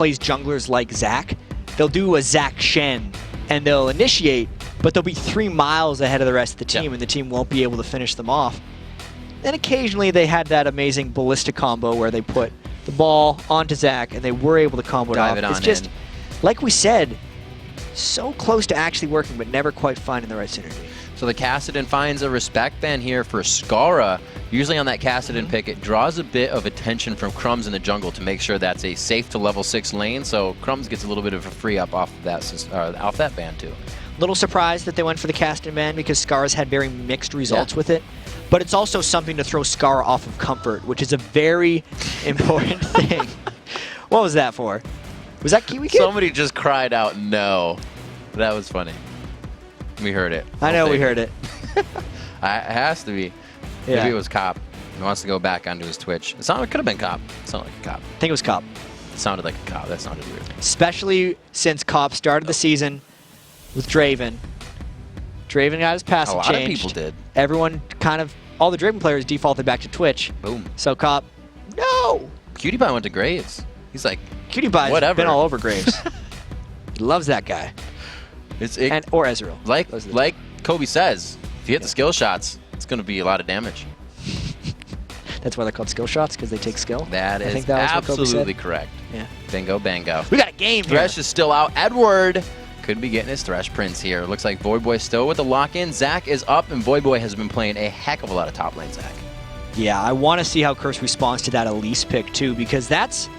plays junglers like Zac, they'll do a Zac Shen and they'll initiate, but they'll be 3 miles ahead of the rest of the team, and the team won't be able to finish them off. Then occasionally they had that amazing ballistic combo where they put the ball onto Zac and they were able to combo it off. It's just, like we said, so close to actually working, but never quite finding the right synergy. So the Kassadin finds a respect ban here for Scara. Usually on that Kassadin pick, it draws a bit of attention from Crumbzz in the jungle to make sure that's a safe to level 6 lane. So Crumbzz gets a little bit of a free up off of that ban too. Little surprised that they went for the Kassadin ban because Scara's had very mixed results with it. But it's also something to throw Scara off of comfort, which is a very important thing. What was that for? Was that KiWiKiD? Somebody just cried out no. That was funny. We heard it. I know we heard it. It has to be. Yeah. Maybe it was Cop. He wants to go back onto his Twitch. It could have been Cop. It sounded like a Cop. I think it was Cop. It sounded like a Cop. That sounded weird. Especially since Cop started the season with Draven. Draven got his passive changed. A lot of people did. Everyone kind of, all the Draven players defaulted back to Twitch. Boom. So Cop, no! PewDiePie went to Graves. He's like, PewDiePie's been all over Graves. He loves that guy. Or Ezreal. Like Kobe says, if you hit the skill shots, it's going to be a lot of damage. That's why they're called skill shots, because they take skill. That is absolutely correct. Yeah. Bingo, bango. We got a game here. Thresh is still out. Edward could be getting his Thresh Prince here. Looks like Voyboy still with the lock-in. Zac is up, and Voyboy has been playing a heck of a lot of top lane Zac. Yeah, I want to see how Curse responds to that Elise pick, too, because that's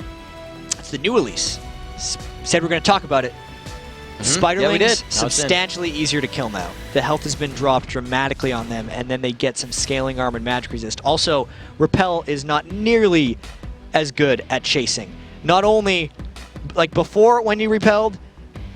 the new Elise. Said we're going to talk about it. Spiderlings, substantially easier to kill now. The health has been dropped dramatically on them, and then they get some scaling arm and magic resist. Also, Repel is not nearly as good at chasing. Not only, like before when you repelled,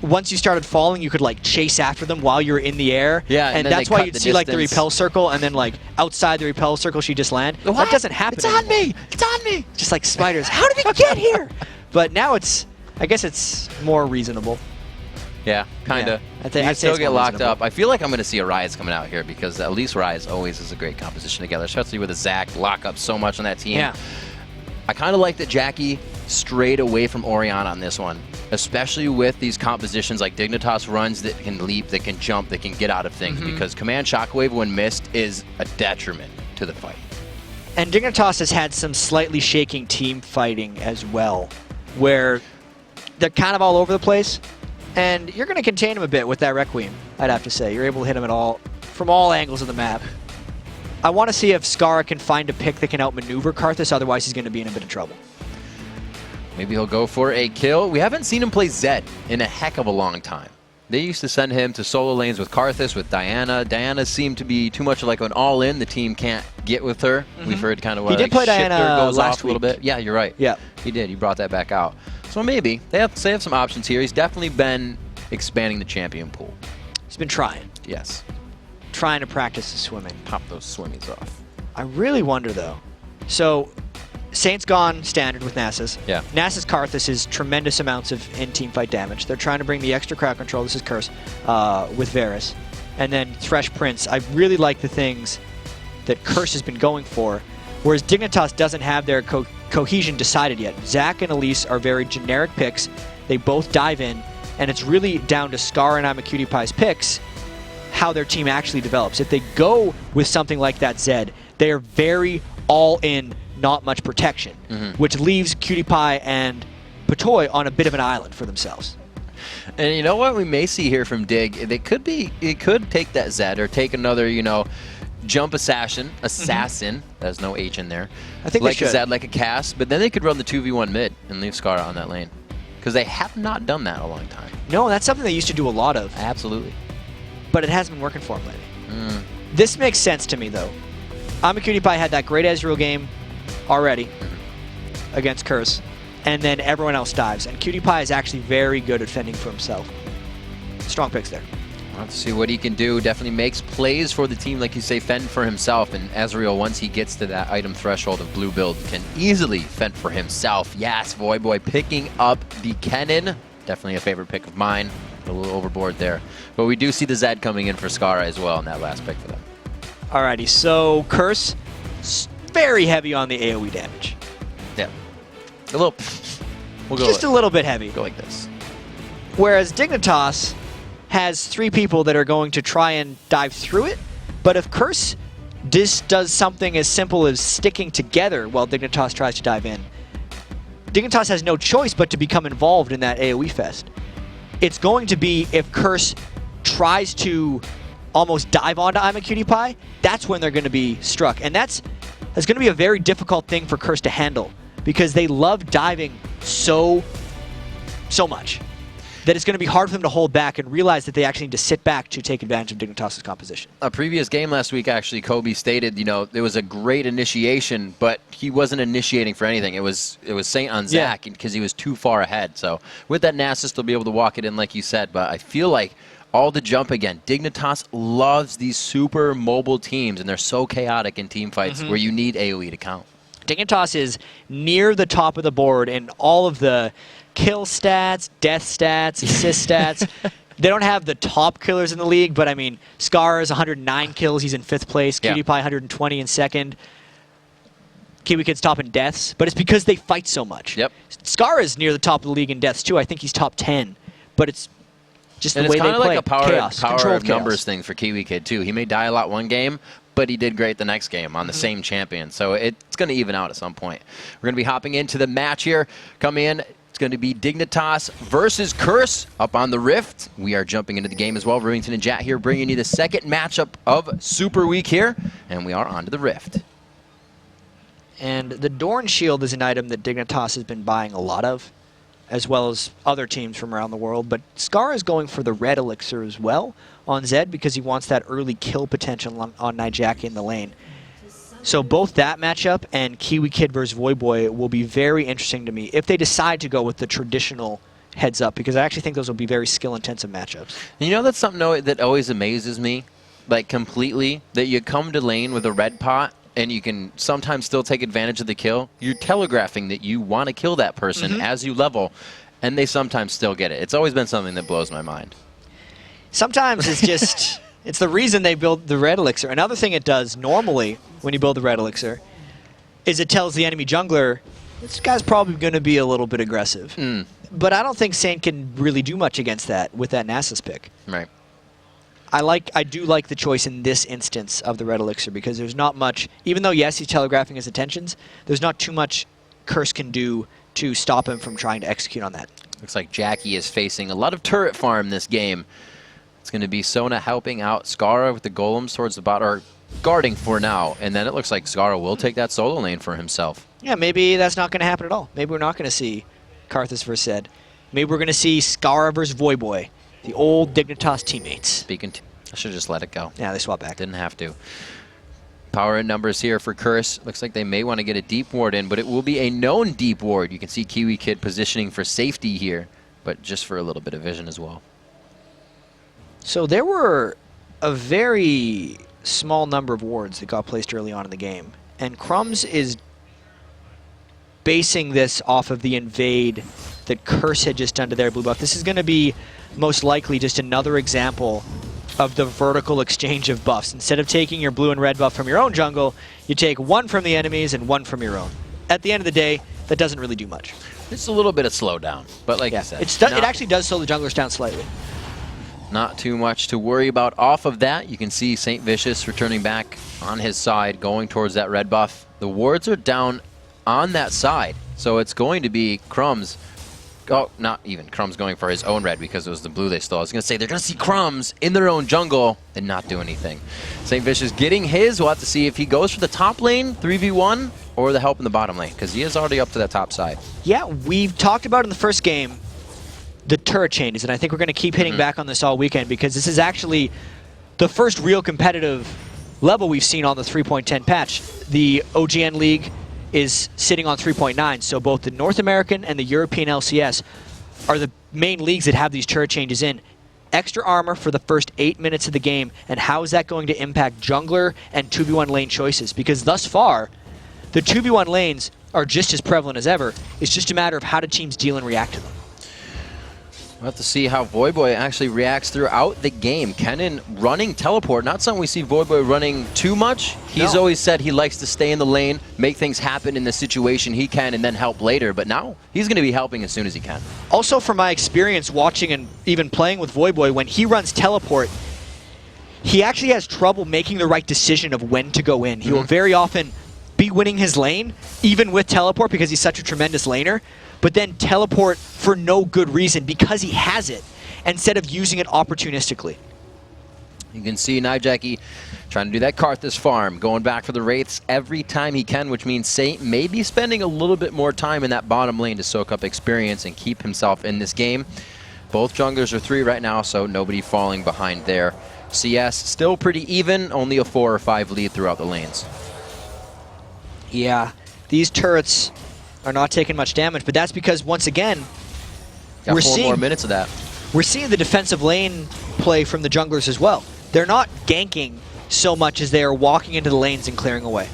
once you started falling, you could like chase after them while you're in the air. Yeah, and that's why you'd see like the repel circle, and then like outside the repel circle, she just land. What? That doesn't happen It's on anymore. me! It's on me! Just like spiders. How did we get here? But now it's, I guess it's more reasonable. Yeah, kind of. Yeah, you still get locked up. I feel like I'm going to see a Rise coming out here because at least Rise always is a great composition together, especially with a Zac lock up so much on that team. Yeah. I kind of like that Nyjacky strayed away from Orianna on this one, especially with these compositions like Dignitas runs that can leap, that can jump, that can get out of things, because Command Shockwave when missed is a detriment to the fight. And Dignitas has had some slightly shaking team fighting as well, where they're kind of all over the place. And you're going to contain him a bit with that Requiem, I'd have to say. You're able to hit him from all angles of the map. I want to see if Scara can find a pick that can outmaneuver Karthus, otherwise he's going to be in a bit of trouble. Maybe he'll go for a kill. We haven't seen him play Zed in a heck of a long time. They used to send him to solo lanes with Karthus, with Diana. Diana seemed to be too much like an all-in. The team can't get with her. We've heard kind of what he did play Diana goes last off a little bit. Yeah, you're right. Yeah, he did. He brought that back out. So maybe they have some options here. He's definitely been expanding the champion pool. He's been trying. Yes. Trying to practice the swimming. Pop those swimmies off. I really wonder though. So Saint's gone standard with Nasus. Yeah. Nasus Karthus is tremendous amounts of in-team fight damage. They're trying to bring the extra crowd control. This is Curse with Varus. And then Thresh Prince. I really like the things that Curse has been going for, whereas Dignitas doesn't have their cohesion decided yet. Zac and Elise are very generic picks. They both dive in, and it's really down to Scar and Imaqtpie's picks how their team actually develops. If they go with something like that Zed, they are very all-in, not much protection, which leaves PewDiePie and Patoy on a bit of an island for themselves. And you know what we may see here from Dig? It could take that Zed or take another, jump assassin. There's no H in there. I think like they should. A Zed, like a cast, but then they could run the 2v1 mid and leave Scara on that lane. Because they have not done that in a long time. No, that's something they used to do a lot of. Absolutely. But it hasn't been working for them lately. This makes sense to me, though. Imaqtpie had that great Ezreal game already against Curse, and then everyone else dives. And PewDiePie is actually very good at fending for himself. Strong picks there. Let's see what he can do. Definitely makes plays for the team, like you say, fend for himself. And Ezreal, once he gets to that item threshold of blue build, can easily fend for himself. Yes, Voyboy picking up the Kennen. Definitely a favorite pick of mine. A little overboard there. But we do see the Zed coming in for Scara as well in that last pick for them. Alrighty, so Curse, very heavy on the AoE damage. Yeah. A little We'll go just a little bit heavy. Go like this. Whereas Dignitas has 3 people that are going to try and dive through it, but if Curse does something as simple as sticking together while Dignitas tries to dive in, Dignitas has no choice but to become involved in that AoE fest. It's going to be if Curse tries to almost dive onto Imaqtpie, that's when they're going to be struck. And that's going to be a very difficult thing for Curse to handle because they love diving so much that it's going to be hard for them to hold back and realize that they actually need to sit back to take advantage of Dignitas' composition. A previous game last week, actually, Kobe stated, you know, there was a great initiation, but he wasn't initiating for anything. It was Saint on Zach because he was too far ahead. So with that Nexus, they'll be able to walk it in like you said, but I feel like all the jump again. Dignitas loves these super mobile teams, and they're so chaotic in team fights where you need AoE to count. Dignitas is near the top of the board in all of the kill stats, death stats, assist stats. They don't have the top killers in the league, but I mean, Scara is 109 kills. He's in 5th place. KiWiKiD 120 in 2nd. KiWiKid's top in deaths, but it's because they fight so much. Yep. Scara is near the top of the league in deaths too. I think he's top 10, but it's just the way they play. It's kind of like a power of chaos. numbers thing for KiWiKiD too. He may die a lot one game, but he did great the next game on the same champion. So it's going to even out at some point. We're going to be hopping into the match here. Come in. It's going to be Dignitas versus Curse up on the Rift. We are jumping into the game as well. Rivington and Jat here bringing you the second matchup of Super Week here. And we are on to the Rift. And the Dorn Shield is an item that Dignitas has been buying a lot of, as well as other teams from around the world. But Scar is going for the red elixir as well on Zed because he wants that early kill potential on Nyjacky in the lane. So both that matchup and KiWiKiD versus Voyboy will be very interesting to me if they decide to go with the traditional heads up, because I actually think those will be very skill-intensive matchups. You know, that's something that always amazes me, like completely, that you come to lane with a red pot and you can sometimes still take advantage of the kill. You're telegraphing that you want to kill that person as you level, and they sometimes still get it. It's always been something that blows my mind. Sometimes it's just... It's the reason they build the red elixir. Another thing it does normally when you build the red elixir is it tells the enemy jungler, this guy's probably going to be a little bit aggressive. But I don't think Saint can really do much against that with that Nasus pick. Right. I do like the choice in this instance of the red elixir because there's not much, even though yes, he's telegraphing his intentions, there's not too much Curse can do to stop him from trying to execute on that. Looks like Nyjacky is facing a lot of turret farm this game. It's going to be Sona helping out Scara with the golems towards the bot, or guarding for now, and then it looks like Scara will take that solo lane for himself. Yeah, maybe that's not going to happen at all. Maybe we're not going to see Karthus versus Zed. Maybe we're going to see Scara versus Voyboy, the old Dignitas teammates. I should have just let it go. Yeah, they swap back. Didn't have to. Power in numbers here for Curse. Looks like they may want to get a deep ward in, but it will be a known deep ward. You can see KiWiKiD positioning for safety here, but just for a little bit of vision as well. So there were a very small number of wards that got placed early on in the game. And Crumbzz is basing this off of the invade that Curse had just done to their blue buff. This is going to be most likely just another example of the vertical exchange of buffs. Instead of taking your blue and red buff from your own jungle, you take one from the enemies and one from your own. At the end of the day, that doesn't really do much. It's a little bit of slowdown, but like I said, it actually does slow the junglers down slightly. Not too much to worry about off of that. You can see Saintvicious returning back on his side, going towards that red buff. The wards are down on that side, so it's going to be Crumbzz. Oh, not even. Crumbzz going for his own red because it was the blue they stole. I was going to say, they're going to see Crumbzz in their own jungle and not do anything. Saintvicious getting his. We'll have to see if he goes for the top lane, 3v1, or the help in the bottom lane, because he is already up to that top side. Yeah, we've talked about in the first game the turret changes, and I think we're going to keep hitting back on this all weekend because this is actually the first real competitive level we've seen on the 3.10 patch. The OGN League is sitting on 3.9, so both the North American and the European LCS are the main leagues that have these turret changes in. Extra armor for the first 8 minutes of the game, and how is that going to impact jungler and 2v1 lane choices? Because thus far, the 2v1 lanes are just as prevalent as ever. It's just a matter of how do teams deal and react to them. We'll have to see how Voyboy actually reacts throughout the game. Kennen running teleport, not something we see Voyboy running too much. He's always said he likes to stay in the lane, make things happen in the situation he can, and then help later. But now he's going to be helping as soon as he can. Also, from my experience watching and even playing with Voyboy, when he runs teleport, he actually has trouble making the right decision of when to go in. He will very often be winning his lane, even with teleport, because he's such a tremendous laner, but then teleport for no good reason because he has it, instead of using it opportunistically. You can see Nyjacky trying to do that Karthus farm, going back for the Wraiths every time he can, which means Saint may be spending a little bit more time in that bottom lane to soak up experience and keep himself in this game. Both junglers are 3 right now, so nobody falling behind there. CS still pretty even, only a 4 or 5 lead throughout the lanes. Yeah, these turrets are not taking much damage, but that's because, once again, Got 4 more minutes of that. We're seeing the defensive lane play from the junglers as well. They're not ganking so much as they are walking into the lanes and clearing away.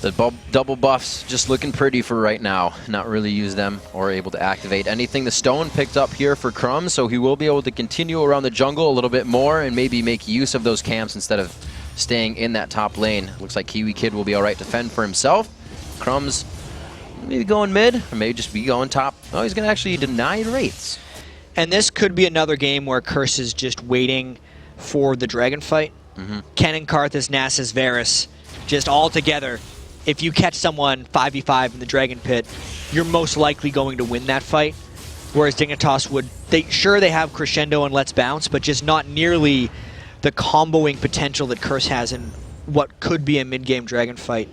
The double buffs just looking pretty for right now. Not really use them or able to activate anything. The stone picked up here for Crumbzz, so he will be able to continue around the jungle a little bit more and maybe make use of those camps instead of staying in that top lane. Looks like KiWiKiD will be all right to fend for himself. Crumbzz maybe going mid, or maybe just be going top. Oh, he's going to actually deny Wraiths. And this could be another game where Curse is just waiting for the dragon fight. Kennen, Karthus, Nasus, Varus, just all together. If you catch someone 5v5 in the dragon pit, you're most likely going to win that fight. Whereas Dignitas would, sure they have Crescendo and Let's Bounce, but just not nearly the comboing potential that Curse has in what could be a mid-game dragon fight.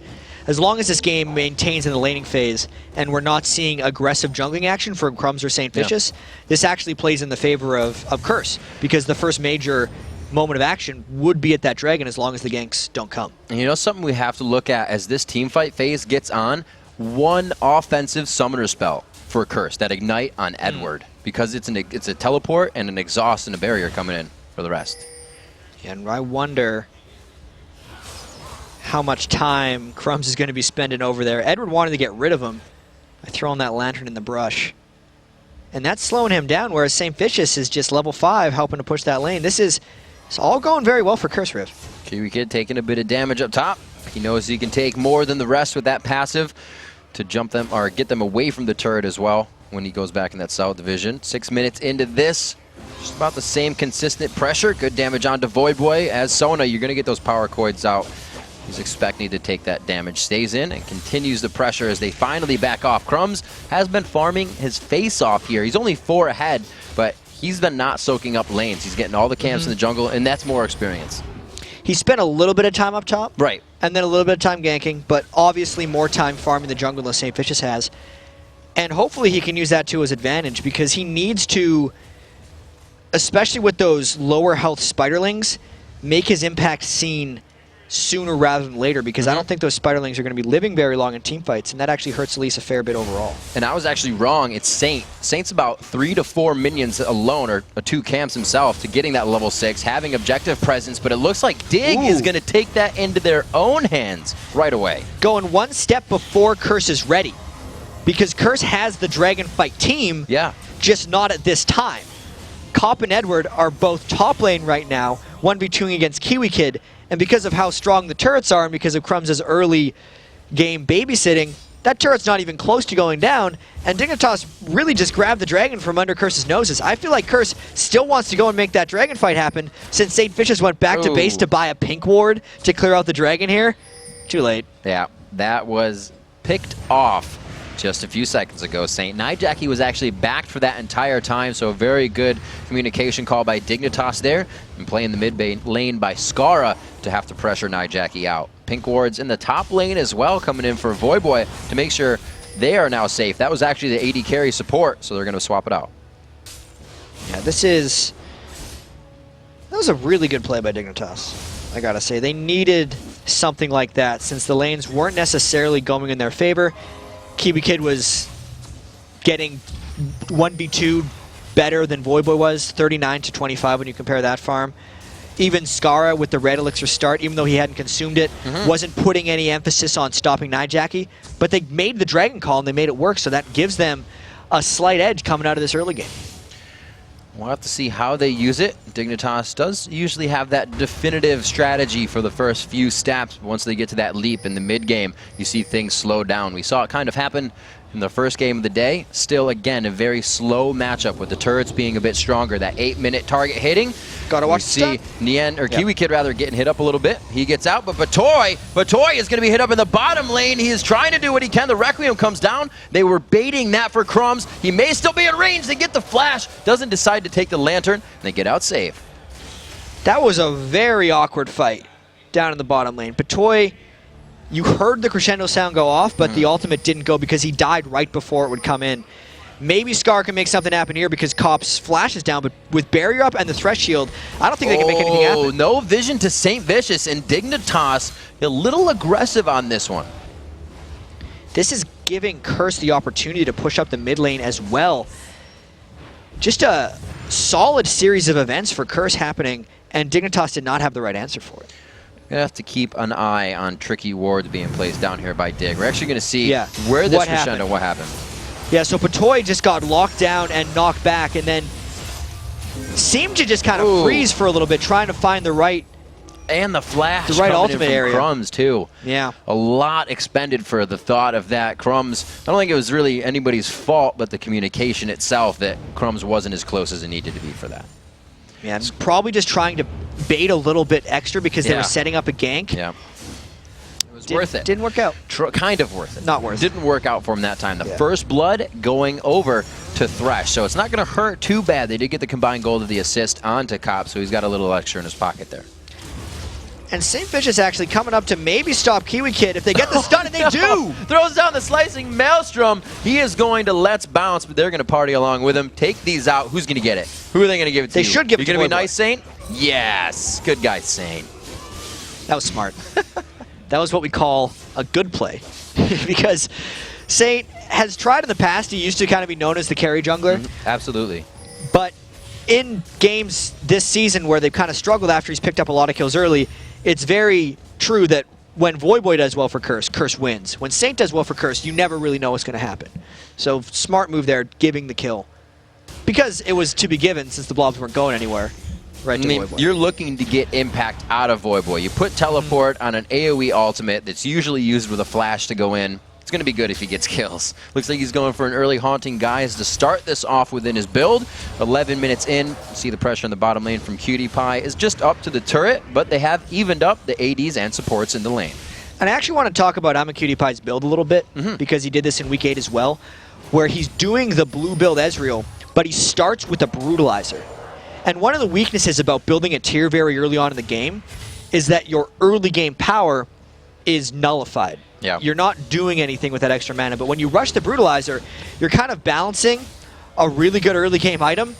As long as this game maintains in the laning phase and we're not seeing aggressive jungling action from Crumbzz or Saintvicious, this actually plays in the favor of Curse, because the first major moment of action would be at that dragon as long as the ganks don't come. And you know something we have to look at as this teamfight phase gets on? One offensive summoner spell for Curse, that Ignite on Edward, because it's a teleport and an exhaust and a barrier coming in for the rest. And I wonder how much time Crumbzz is going to be spending over there. Edward wanted to get rid of him by throwing that lantern in the brush. And that's slowing him down, whereas Saintvicious is just level 5 helping to push that lane. It's all going very well for Curse Rift. KiWiKiD taking a bit of damage up top. He knows he can take more than the rest with that passive to jump them or get them away from the turret as well when he goes back in that South Division. 6 minutes into this. Just about the same consistent pressure. Good damage onto Voyboy. As Sona, you're going to get those power coins out. He's expecting to take that damage. Stays in and continues the pressure as they finally back off. Crumbzz has been farming his face off here. He's only 4 ahead, but he's been not soaking up lanes. He's getting all the camps in the jungle, and that's more experience. He spent a little bit of time up top. Right. And then a little bit of time ganking, but obviously more time farming the jungle than Saintvicious has. And hopefully he can use that to his advantage, because he needs to, especially with those lower health spiderlings, make his impact seen sooner rather than later, because I don't think those spiderlings are going to be living very long in team fights, and that actually hurts Elise a fair bit overall. And I was actually wrong. It's Saint. Saint's about 3 to 4 minions alone, or 2 camps himself, to getting that level 6, having objective presence, but it looks like Dig is going to take that into their own hands right away. Going one step before Curse is ready, because Curse has the dragon fight team, just not at this time. Cop and Edward are both top lane right now, 1v2ing against KiWiKiD, and because of how strong the turrets are and because of Crumbz's early game babysitting, that turret's not even close to going down, and Dignitas really just grabbed the dragon from under Curse's noses. I feel like Curse still wants to go and make that dragon fight happen, since Saintvicious went back to base to buy a pink ward to clear out the dragon here. Too late. Yeah, that was picked off just a few seconds ago. Saint Nyjacky was actually backed for that entire time, so a very good communication call by Dignitas there, and playing the mid lane by Scara to have to pressure Nyjacky out. Pink wards in the top lane as well, coming in for Voyboy to make sure they are now safe. That was actually the AD carry support, so they're going to swap it out. Yeah, that was a really good play by Dignitas, I gotta say. They needed something like that, since the lanes weren't necessarily going in their favor. KiWiKiD was getting 1v2 better than Voyboy was, 39 to 25 when you compare that farm. Even Scara with the red elixir start, even though he hadn't consumed it, wasn't putting any emphasis on stopping Nyjacky. But they made the dragon call and they made it work, so that gives them a slight edge coming out of this early game. We'll have to see how they use it. Dignitas does usually have that definitive strategy for the first few steps. Once they get to that leap in the mid game, you see things slow down. We saw it kind of happen in the first game of the day. Still, again, a very slow matchup with the turrets being a bit stronger. That 8-minute target hitting. Gotta watch see KiWiKiD rather getting hit up a little bit. He gets out, but Patoy is going to be hit up in the bottom lane. He is trying to do what he can. The Requiem comes down. They were baiting that for Crumbzz. He may still be in range. They get the flash. Doesn't decide to take the lantern. And they get out safe. That was a very awkward fight down in the bottom lane. Patoy, you heard the crescendo sound go off, but the ultimate didn't go because he died right before it would come in. Maybe Scar can make something happen here because Cop's flash is down, but with barrier up and the thresh shield, I don't think they can make anything happen. No vision to Saintvicious, and Dignitas a little aggressive on this one. This is giving Curse the opportunity to push up the mid lane as well. Just a solid series of events for Curse happening, and Dignitas did not have the right answer for it. Gonna have to keep an eye on tricky wards being placed down here by Dig. We're actually gonna see where this crescendo, what happened. Yeah, so Patoy just got locked down and knocked back, and then seemed to just kind of freeze for a little bit, trying to find the right flash, the right ultimate area. Crumbzz too. Yeah, a lot expended for the thought of that. Crumbzz, I don't think it was really anybody's fault, but the communication itself that Crumbzz wasn't as close as it needed to be for that. Yeah, it's probably just trying to bait a little bit extra because they were setting up a gank. Yeah. It was worth it. Didn't work out. Kind of worth it. Not worth it. Didn't work out for him that time. The first blood going over to Thresh, so it's not going to hurt too bad. They did get the combined gold of the assist onto Cop, so he's got a little extra in his pocket there. And Saintvicious actually coming up to maybe stop KiWiKiD if they get the stun, and they do! Throws down the slicing Maelstrom. He is going to let's bounce, but they're going to party along with him. Take these out. Who's going to get it? Who are they going to give it to? They should give it to You're going to be Voyboy. nice, Saint? Yes. Good guy, Saint. That was smart. That was what we call a good play. Because Saint has tried in the past. He used to kind of be known as the carry jungler. Absolutely. But in games this season where they've kind of struggled after he's picked up a lot of kills early, it's very true that when Voyboy does well for Curse, Curse wins. When Saint does well for Curse, you never really know what's going to happen. So smart move there, giving the kill. Because it was to be given since the blobs weren't going anywhere. Right to Voyboy. You're looking to get impact out of Voyboy. You put teleport on an AoE ultimate that's usually used with a flash to go in. It's going to be good if he gets kills. Looks like he's going for an early Haunting Guise to start this off within his build. 11 minutes in, see the pressure in the bottom lane from KiWiKiD is just up to the turret, but they have evened up the ADs and supports in the lane. And I actually want to talk about Imaqtpie's build a little bit, because he did this in Week 8 as well, where he's doing the blue build Ezreal, but he starts with a Brutalizer. And one of the weaknesses about building a tier very early on in the game is that your early game power is nullified. Yeah. You're not doing anything with that extra mana, but when you rush the Brutalizer, you're kind of balancing a really good early game item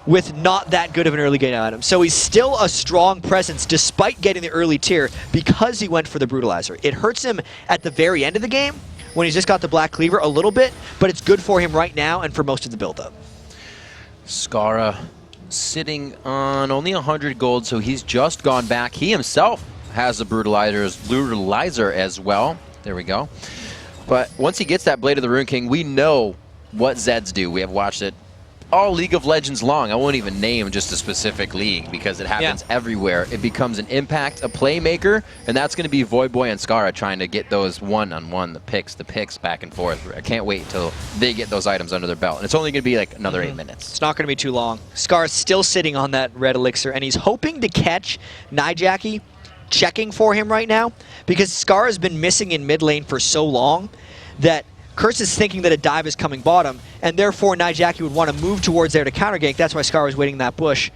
with not that good of an early game item. So he's still a strong presence despite getting the early tier because he went for the Brutalizer. It hurts him at the very end of the game when he's just got the Black Cleaver a little bit, but it's good for him right now and for most of the build-up. Scara sitting on only 100 gold, so he's just gone back. He himself has the Brutalizer as well. There we go. But once he gets that Blade of the Rune King, we know what Zeds do. We have watched it all League of Legends long. I won't even name just a specific league because it happens everywhere. It becomes an impact, a playmaker, and that's going to be Voyboy and Scara trying to get those one-on-one, the picks back and forth. I can't wait until they get those items under their belt. And it's only going to be like another 8 minutes. It's not going to be too long. Scara's still sitting on that red elixir, and he's hoping to catch Nyjacky checking for him right now, because Scar has been missing in mid lane for so long that Curse is thinking that a dive is coming bottom, and therefore Nyjacky would want to move towards there to counter gank. That's why Scar was waiting in that bush.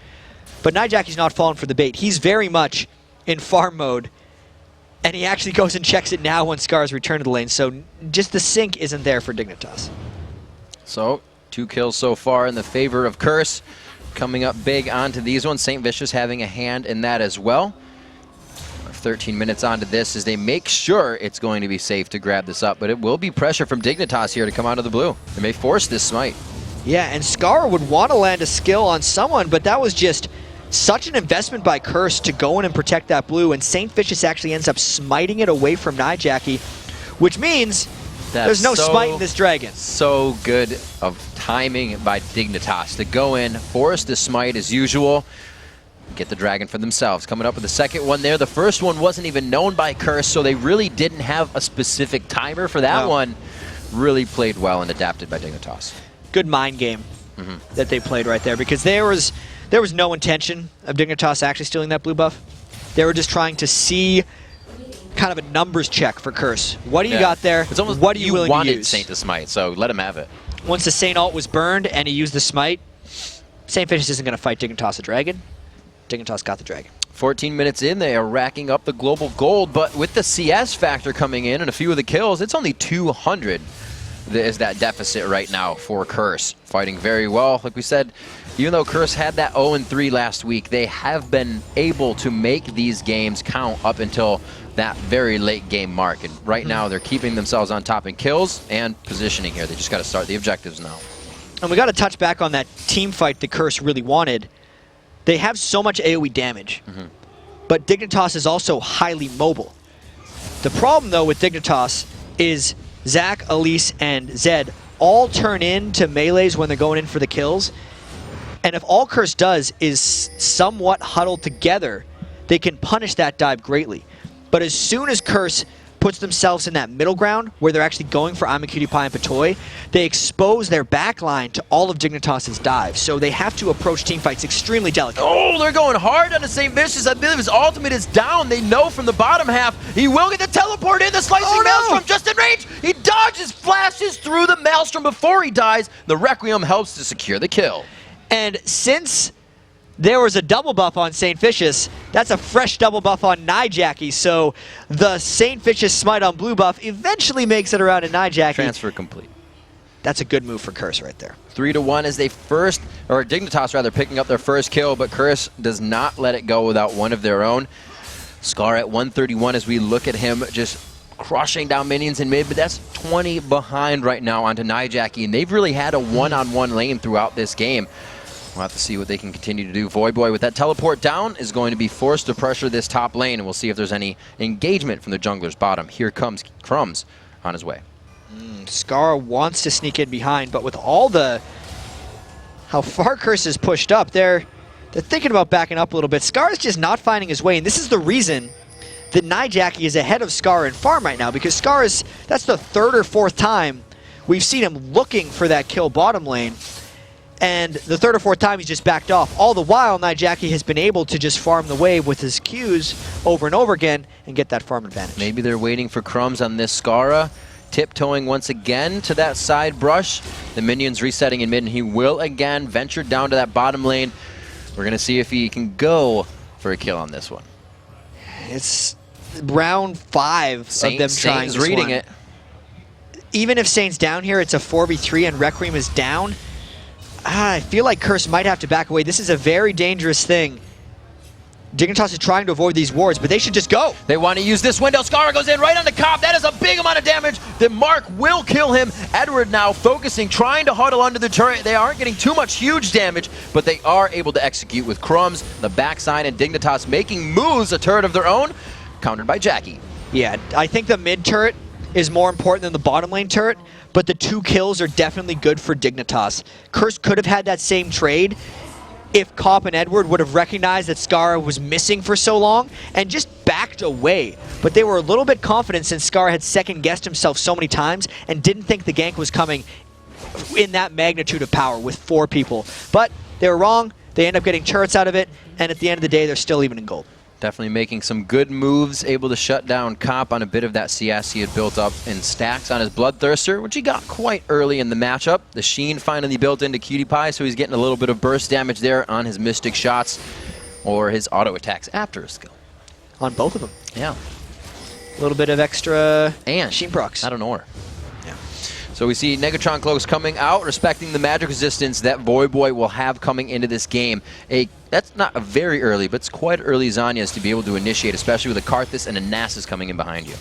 But Nyjacky's not falling for the bait. He's very much in farm mode, and he actually goes and checks it now when Scar's returned to the lane. So just the sync isn't there for Dignitas. So 2 kills so far in the favor of Curse. Coming up big onto these ones. Saintvicious having a hand in that as well. 13 minutes onto this as they make sure it's going to be safe to grab this up, but it will be pressure from Dignitas here to come out of the blue. They may force this smite. Yeah, and Scar would want to land a skill on someone, but that was just such an investment by Curse to go in and protect that blue, and Saintvicious actually ends up smiting it away from Nyjacky, which means There's no smite in this dragon. So good of timing by Dignitas to go in, force the smite as usual, get the dragon for themselves. Coming up with the second one there. The first one wasn't even known by Curse, so they really didn't have a specific timer for that one. Really played well and adapted by Dignitas. Good mind game that they played right there, because there was no intention of Dignitas actually stealing that blue buff. They were just trying to see kind of a numbers check for Curse. What do you got there? It's almost what are you willing to use? wanted Saint to smite, so let him have it. Once the Saint ult was burned and he used the smite, Saintvicious isn't going to fight Dignitas the dragon. Dignitas got the dragon. 14 minutes in, they are racking up the global gold, but with the CS factor coming in and a few of the kills, it's only 200 is that deficit right now for Curse. Fighting very well. Like we said, even though Curse had that 0-3 last week, they have been able to make these games count up until that very late game mark. And right now, they're keeping themselves on top in kills and positioning here. They just got to start the objectives now. And we got to touch back on that team fight the Curse really wanted. They have so much AoE damage, but Dignitas is also highly mobile. The problem, though, with Dignitas is Zac, Elise, and Zed all turn into melees when they're going in for the kills. And if all Curse does is somewhat huddle together, they can punish that dive greatly. But as soon as Curse puts themselves in that middle ground, where they're actually going for Imaqtpie and Patoy, they expose their backline to all of Dignitas' dives. So they have to approach teamfights extremely delicately. Oh, they're going hard on the Saintvicious. I believe his ultimate is down. They know from the bottom half he will get the teleport in. The slicing Maelstrom just in range. He dodges, flashes through the Maelstrom before he dies. The Requiem helps to secure the kill. And since there was a double buff on Saintvicious, that's a fresh double buff on Nyjacky, so the Saintvicious smite on blue buff eventually makes it around to Nyjacky. Transfer complete. That's a good move for Curse right there. 3-1 as they Dignitas rather, picking up their first kill, but Curse does not let it go without one of their own. Scar at 131 as we look at him just crushing down minions in mid, but that's 20 behind right now onto Nyjacky, and they've really had a one-on-one lane throughout this game. We'll have to see what they can continue to do. Voyboy with that teleport down is going to be forced to pressure this top lane, and we'll see if there's any engagement from the jungler's bottom. Here comes Crumbzz on his way. Scara wants to sneak in behind, but with all how far Curse is pushed up, they're thinking about backing up a little bit. Scara's just not finding his way, and this is the reason that Nyjacky is ahead of Scara in farm right now, because that's the third or fourth time we've seen him looking for that kill bottom lane. And the third or fourth time he's just backed off. All the while, Nyjacky has been able to just farm the wave with his Qs over and over again and get that farm advantage. Maybe they're waiting for Crumbzz on this Scara. Tiptoeing once again to that side brush. The minions resetting in mid, and he will again venture down to that bottom lane. We're going to see if he can go for a kill on this one. It's round 5 of them trying Saint's this reading one. it. Even if Saint's down here, it's a 4v3 and Requiem is down. I feel like Curse might have to back away. This is a very dangerous thing. Dignitas is trying to avoid these wards, but they should just go. They want to use this window. Scara goes in right on the cop. That is a big amount of damage. The Mark will kill him. Edward now focusing, trying to huddle under the turret. They aren't getting too much huge damage, but they are able to execute with Crumbzz, the backside, and Dignitas making moves, a turret of their own, countered by Nyjacky. Yeah, I think the mid turret is more important than the bottom lane turret, but the 2 kills are definitely good for Dignitas. Curse could have had that same trade if Cop and Edward would have recognized that Scara was missing for so long and just backed away. But they were a little bit confident since Scara had second-guessed himself so many times and didn't think the gank was coming in that magnitude of power with 4 people. But they were wrong. They end up getting turrets out of it, and at the end of the day, they're still even in gold. Definitely making some good moves, able to shut down Cop on a bit of that CS he had built up in stacks on his Bloodthirster, which he got quite early in the matchup. The Sheen finally built into KiWiKiD, so he's getting a little bit of burst damage there on his Mystic shots or his auto attacks after his skill. On both of them. Yeah. A little bit of extra and Sheen procs. I don't know. So we see Negatron Cloaks coming out, respecting the magic resistance that Voyboy will have coming into this game. That's not a very early, but it's quite early Zanyas to be able to initiate, especially with a Karthus and a Nasus coming in behind you.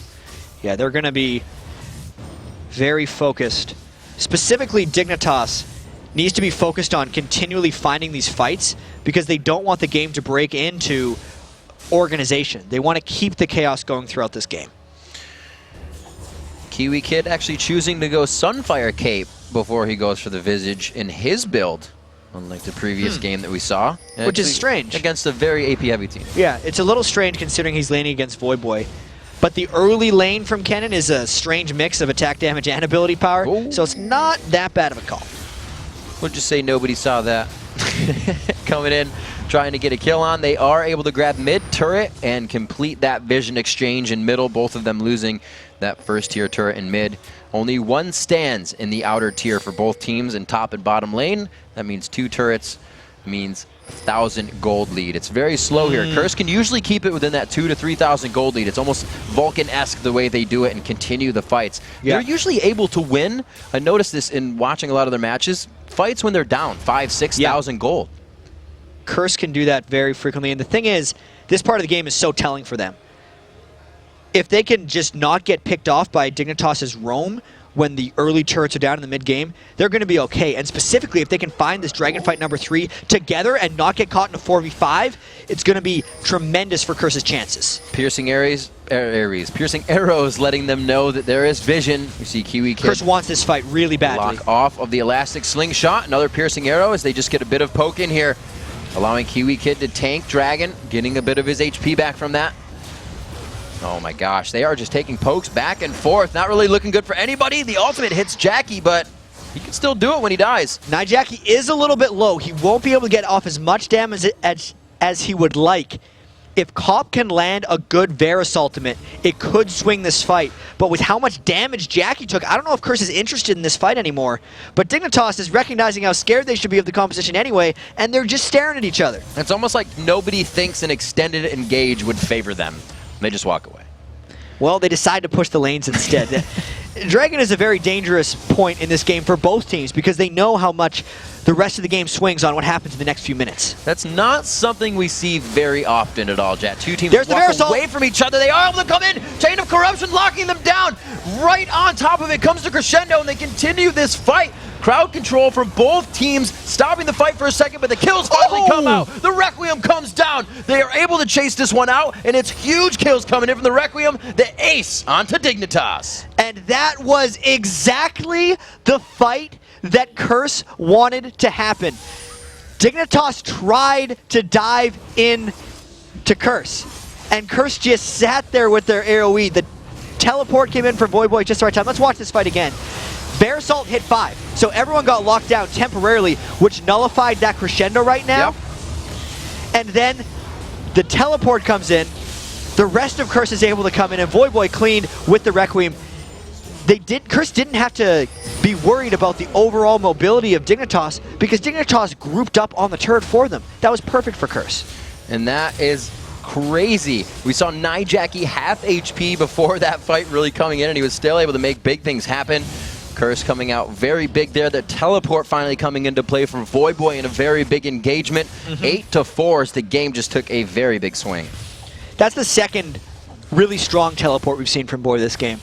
Yeah, they're going to be very focused. Specifically, Dignitas needs to be focused on continually finding these fights because they don't want the game to break into organization. They want to keep the chaos going throughout this game. KiWiKiD actually choosing to go Sunfire Cape before he goes for the Visage in his build, unlike the previous game that we saw. Which is strange. Against a very AP heavy team. Yeah, it's a little strange considering he's laning against Voyboy. But the early lane from Kennen is a strange mix of attack damage and ability power, so it's not that bad of a call. We'll just say nobody saw that. Coming in, trying to get a kill on. They are able to grab mid turret and complete that vision exchange in middle, both of them losing that first tier turret in mid. Only one stands in the outer tier for both teams in top and bottom lane. That means 2 turrets, means 1,000 gold lead. It's very slow here. Curse can usually keep it within that 2,000 to 3,000 gold lead. It's almost Vulcan-esque the way they do it and continue the fights. Yeah. They're usually able to win. I noticed this in watching a lot of their matches. Fights when they're down 5,000, 6,000 gold. Curse can do that very frequently, and the thing is, this part of the game is so telling for them. If they can just not get picked off by Dignitas' roam when the early turrets are down in the mid-game, they're going to be okay. And specifically, if they can find this Dragon Fight number 3 together and not get caught in a 4v5, it's going to be tremendous for Curse's chances. Piercing piercing arrows letting them know that there is vision. You see KiWiKiD. Curse wants this fight really badly. Lock off of the elastic slingshot. Another piercing arrow as they just get a bit of poke in here, allowing KiWiKiD to tank Dragon, getting a bit of his HP back from that. Oh my gosh, they are just taking pokes back and forth. Not really looking good for anybody. The ultimate hits Nyjacky, but he can still do it when he dies. Nyjacky is a little bit low. He won't be able to get off as much damage as he would like. If Cop can land a good Varus ultimate, it could swing this fight. But with how much damage Nyjacky took, I don't know if Curse is interested in this fight anymore. But Dignitas is recognizing how scared they should be of the composition anyway, and they're just staring at each other. It's almost like nobody thinks an extended engage would favor them. They just walk away. Well, they decide to push the lanes instead. Dragon is a very dangerous point in this game for both teams because they know how much the rest of the game swings on what happens in the next few minutes. That's not something we see very often at all, Jet. Two teams walk away from each other. They are able to come in. Chain of Corruption locking them down. Right on top of it comes the crescendo, and they continue this fight. Crowd control from both teams, stopping the fight for a second, but the kills finally come out. The Requiem comes down. They are able to chase this one out, and it's huge kills coming in from the Requiem. The ace onto Dignitas. And that was exactly the fight that Curse wanted to happen. Dignitas tried to dive in to Curse, and Curse just sat there with their AoE. The teleport came in for Voyboy just the right time. Let's watch this fight again. Bear Assault hit 5, so everyone got locked down temporarily, which nullified that crescendo right now. Yep. And then the teleport comes in, the rest of Curse is able to come in, and Voyboy cleaned with the Requiem. Curse didn't have to be worried about the overall mobility of Dignitas because Dignitas grouped up on the turret for them. That was perfect for Curse. And that is crazy. We saw Nyjacky half HP before that fight really coming in, and he was still able to make big things happen. Curse coming out very big there. The teleport finally coming into play from Voyboy in a very big engagement. 8-4 as the game just took a very big swing. That's the second really strong teleport we've seen from Boy this game.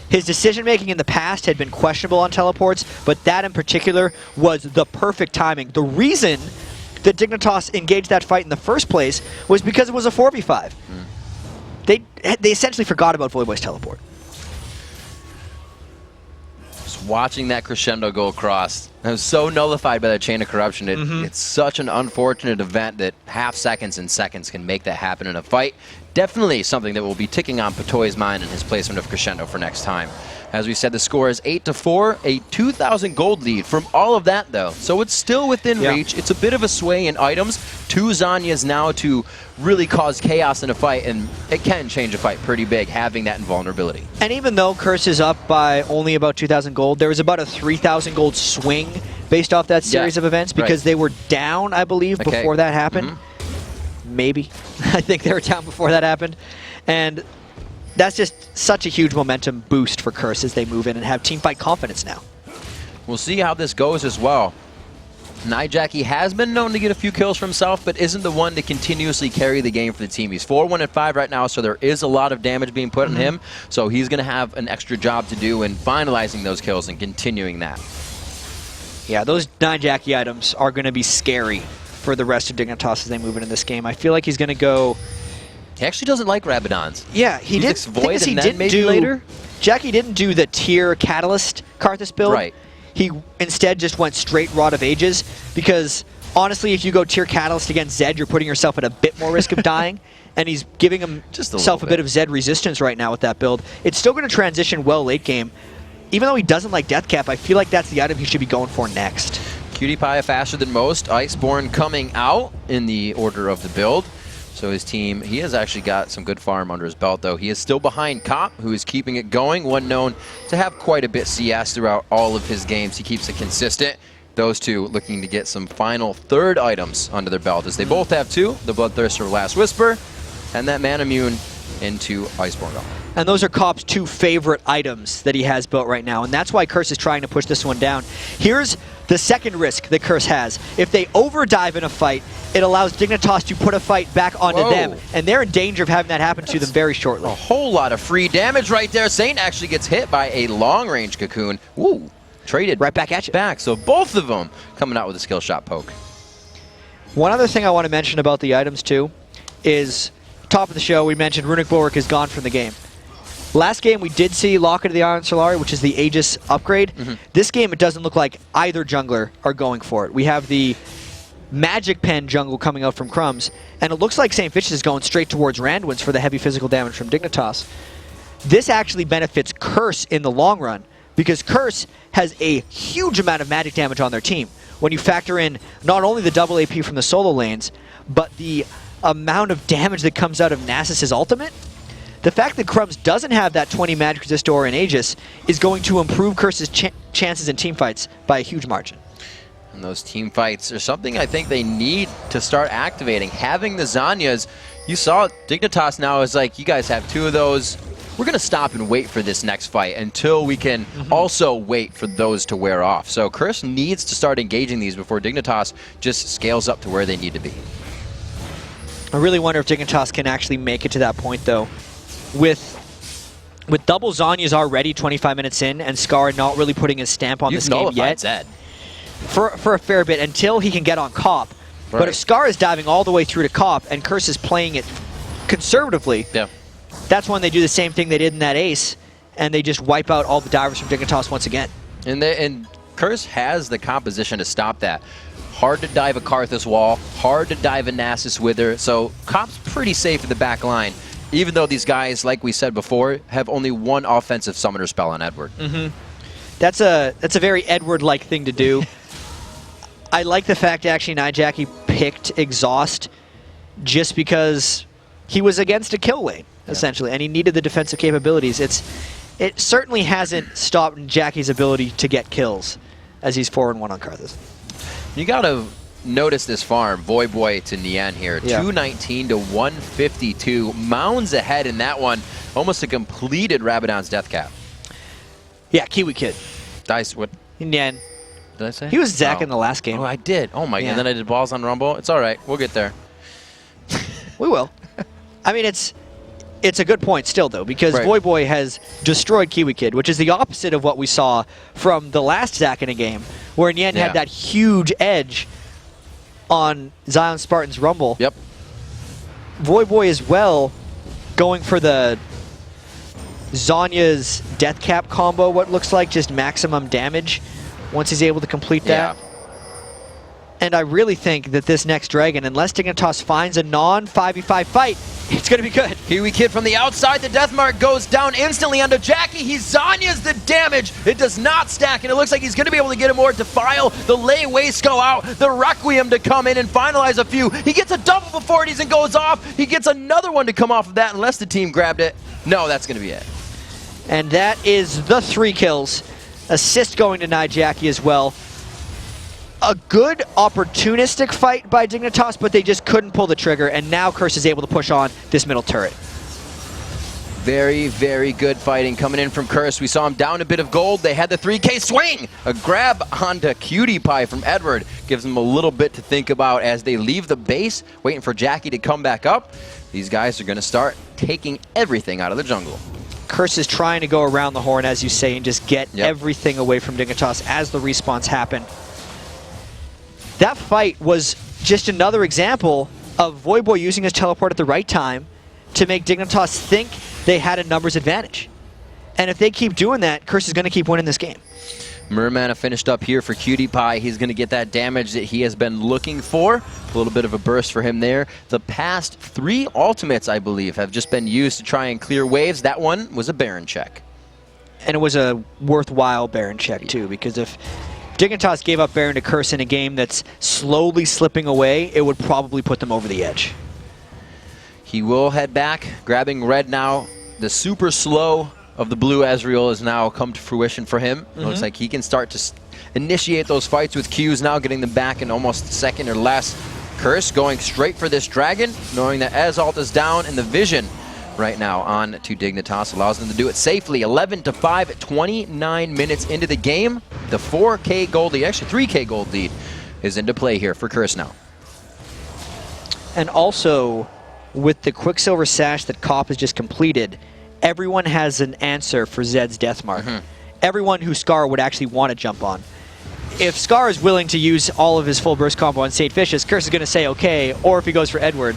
His decision-making in the past had been questionable on teleports, but that in particular was the perfect timing. The reason that Dignitas engaged that fight in the first place was because it was a 4v5. They essentially forgot about Voyboy's teleport. Watching that crescendo go across, I was so nullified by that Chain of Corruption. It's such an unfortunate event that half seconds and seconds can make that happen in a fight. Definitely something that will be ticking on Patoy's mind and his placement of crescendo for next time. As we said, the score is 8-4, a 2,000 gold lead from all of that, though. So it's still within reach. It's a bit of a sway in items. 2 Zhonya's now to really cause chaos in a fight, and it can change a fight pretty big, having that invulnerability. And even though Curse is up by only about 2,000 gold, there was about a 3,000 gold swing based off that series of events because they were down, I believe, before that happened. Maybe. I think they were down before that happened. And that's just such a huge momentum boost for Curse as they move in and have teamfight confidence now. We'll see how this goes as well. Nyjacky has been known to get a few kills for himself, but isn't the one to continuously carry the game for the team. He's 4-1-5 right now, so there is a lot of damage being put on him. So he's going to have an extra job to do in finalizing those kills and continuing that. Yeah, those Nyjacky items are going to be scary for the rest of Dignitas as they move into this game. I feel like he's going to go He actually doesn't like Rabadons. Yeah, he did. Void and then maybe later? Nyjacky didn't do the tier Catalyst Karthus build. Right. He instead just went straight Rod of Ages because, honestly, if you go tier Catalyst against Zed, you're putting yourself at a bit more risk of dying. And he's giving himself a bit of Zed resistance right now with that build. It's still going to transition well late game. Even though he doesn't like Death Cap, I feel like that's the item he should be going for next. KiWiKiD faster than most. Iceborne coming out in the order of the build. So his team, he has actually got some good farm under his belt, though. He is still behind Cop, who is keeping it going. One known to have quite a bit CS throughout all of his games. He keeps it consistent. Those two looking to get some final third items under their belt, as they both have two. The Bloodthirster Last Whisper, and that Man Immune into Iceborne Golem. And those are Cop's two favorite items that he has built right now, and that's why Curse is trying to push this one down. Here's the second risk that Curse has. If they overdive in a fight, it allows Dignitas to put a fight back onto them, and they're in danger of having that happen to them very shortly. A whole lot of free damage right there. Saint actually gets hit by a long-range cocoon. Woo! Traded right back at you. So both of them coming out with a skill shot poke. One other thing I want to mention about the items, too, is top of the show, we mentioned Runic Bulwark is gone from the game. Last game, we did see Locket of the Iron Solari, which is the Aegis upgrade. This game, it doesn't look like either jungler are going for it. We have the Magic Pen jungle coming out from Crumbzz, and it looks like Saintvicious is going straight towards Randwins for the heavy physical damage from Dignitas. This actually benefits Curse in the long run, because Curse has a huge amount of magic damage on their team. When you factor in not only the double AP from the solo lanes, but the amount of damage that comes out of Nasus's ultimate, the fact that Crumbzz doesn't have that 20 magic resist aura in Aegis is going to improve Curse's chances in teamfights by a huge margin. And those team fights are something I think they need to start activating. Having the Zanyas, you saw Dignitas now is like, you guys have two of those. We're going to stop and wait for this next fight until we can also wait for those to wear off. So Curse needs to start engaging these before Dignitas just scales up to where they need to be. I really wonder if Dignitas can actually make it to that point, though. With double Zanyas already 25 minutes in, and Scara not really putting his stamp on this game yet. Zed. For a fair bit, until he can get on Cop. Right. But if Scara is diving all the way through to Cop, and Curse is playing it conservatively, that's when they do the same thing they did in that Ace, and they just wipe out all the divers from Dignitas once again. And Curse has the composition to stop that. Hard to dive a Karthus wall, hard to dive a Nasus Wither, so Cop's pretty safe in the back line. Even though these guys, like we said before, have only one offensive summoner spell on Edward. That's a very Edward-like thing to do. I like the fact actually Nyjacky picked Exhaust just because he was against a kill lane, essentially, and he needed the defensive capabilities. It certainly hasn't stopped Nyjacky's ability to get kills, as he's 4-1 on Karthus. You gotta notice this farm, Voyboy to Nien here, 219 to 152, mounds ahead in that one, almost a completed Rabadon's death cap. Yeah, KiWiKiD. Dice, what? Nien. Did I say? He was Zach in the last game. Oh, I did. Oh my god, and then I did balls on Rumble. It's all right, we'll get there. We will. I mean, it's a good point still, though, because Voyboy has destroyed KiWiKiD, which is the opposite of what we saw from the last Zach in a game, where Nien had that huge edge on Zion Spartan's Rumble. Yep. Voyboy as well, going for the Zanya's Death Cap combo, what looks like just maximum damage once he's able to complete that. And I really think that this next Dragon, unless Dignitas finds a non-5v5 fight, it's going to be good. KiWiKiD from the outside, the death mark goes down instantly onto Nyjacky. He Zanya's the damage. It does not stack, and it looks like he's going to be able to get a more Defile, the Lay Waste go out, the Requiem to come in and finalize a few. He gets a double before it even goes off. He gets another one to come off of that unless the team grabbed it. No, that's going to be it. And that is the 3 kills. Assist going to Nyjacky as well. A good opportunistic fight by Dignitas, but they just couldn't pull the trigger, and now Curse is able to push on this middle turret. Very, very good fighting coming in from Curse. We saw him down a bit of gold. They had the 3K swing. A grab onto KiWiKiD from Edward gives them a little bit to think about as they leave the base, waiting for Nyjacky to come back up. These guys are going to start taking everything out of the jungle. Curse is trying to go around the horn, as you say, and just get everything away from Dignitas as the respawns happen. That fight was just another example of Voyboy using his teleport at the right time, to make Dignitas think they had a numbers advantage. And if they keep doing that, Curse is going to keep winning this game. Mermana finished up here for KiWiKiD. He's going to get that damage that he has been looking for. A little bit of a burst for him there. The past 3 ultimates, I believe, have just been used to try and clear waves. That one was a Baron check. And it was a worthwhile Baron check, too, because if Dignitas gave up Baron to Curse in a game that's slowly slipping away, it would probably put them over the edge. He will head back, grabbing red now. The super slow of the blue Ezreal has now come to fruition for him. Looks like he can start to initiate those fights with Qs now, getting them back in almost a second or less. Curse going straight for this dragon, knowing that Ez-ult is down, and the vision right now on to Dignitas allows them to do it safely. 11-5 at 29 minutes into the game. The 4K gold lead, actually 3K gold lead, is into play here for Curse now. And also, with the Quicksilver Sash that Cop has just completed, everyone has an answer for Zed's death mark. Everyone who Scar would actually want to jump on. If Scar is willing to use all of his full burst combo on Saintvicious, Curse is going to say okay, or if he goes for Edward.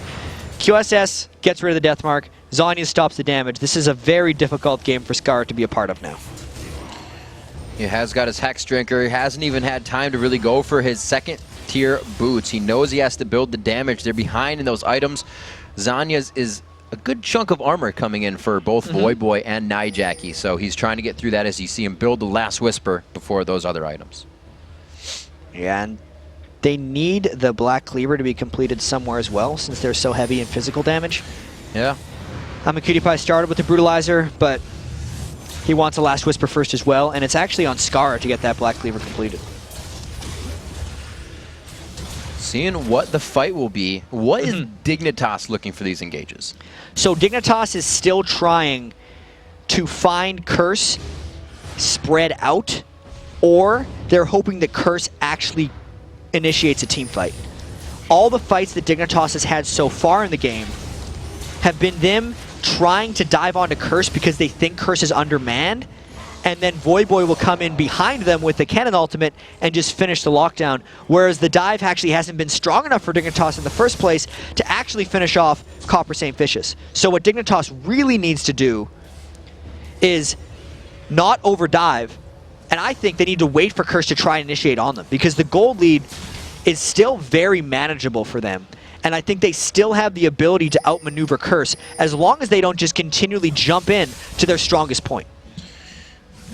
QSS gets rid of the death mark, Zanya stops the damage. This is a very difficult game for Scar to be a part of now. He has got his Hex Drinker. He hasn't even had time to really go for his second tier boots. He knows he has to build the damage. They're behind in those items. Zanya's is a good chunk of armor coming in for both Voyboy and Nyjacky, so he's trying to get through that as you see him build the last Whisper before those other items. Yeah, and they need the Black Cleaver to be completed somewhere as well, since they're so heavy in physical damage. Yeah. Imaqtpie started with the Brutalizer, but he wants a last Whisper first as well, and it's actually on Scara to get that Black Cleaver completed. Seeing what the fight will be, what is Dignitas looking for these engages? So Dignitas is still trying to find Curse spread out, or they're hoping that Curse actually initiates a team fight. All the fights that Dignitas has had so far in the game have been them trying to dive onto Curse because they think Curse is undermanned, and then Voyboy will come in behind them with the cannon ultimate and just finish the lockdown, whereas the dive actually hasn't been strong enough for Dignitas in the first place to actually finish off Copper Saintvicious. So what Dignitas really needs to do is not overdive, and I think they need to wait for Curse to try and initiate on them, because the gold lead is still very manageable for them, and I think they still have the ability to outmaneuver Curse as long as they don't just continually jump in to their strongest point.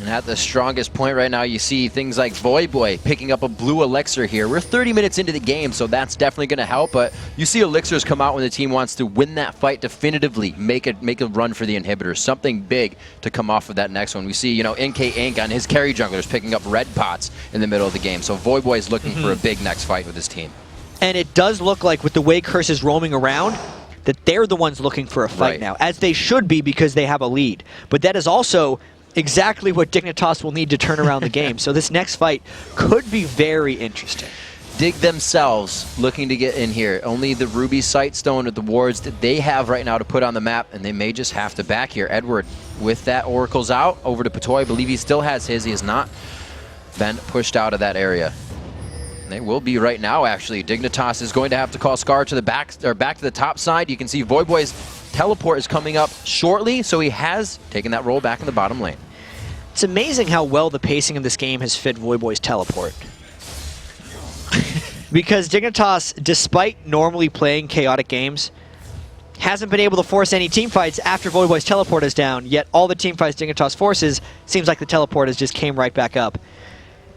And at the strongest point right now, you see things like Voyboy picking up a blue elixir here. We're 30 minutes into the game, so that's definitely going to help. But you see elixirs come out when the team wants to win that fight definitively, make a run for the inhibitor, something big to come off of that next one. We see, you know, NK Inc on his carry junglers picking up red pots in the middle of the game. So Voyboy is looking for a big next fight with his team. And it does look like, with the way Curse is roaming around, that they're the ones looking for a fight now, as they should be because they have a lead. But that is also exactly what Dignitas will need to turn around the game. So this next fight could be very interesting. Dig themselves looking to get in here. Only the Ruby Sightstone at the wards that they have right now to put on the map, and they may just have to back here. Edward with that Oracle's out over to Patoy. I believe he still has his. He has not been pushed out of that area. And they will be right now, actually. Dignitas is going to have to call Scar to the back, or back to the top side. You can see Voyboy's teleport is coming up shortly, so he has taken that roll back in the bottom lane. It's amazing how well the pacing of this game has fit Voyboy's teleport. Because Dignitas, despite normally playing chaotic games, hasn't been able to force any team fights after Voyboy's teleport is down, yet all the team fights Dignitas forces, seems like the teleport has just came right back up.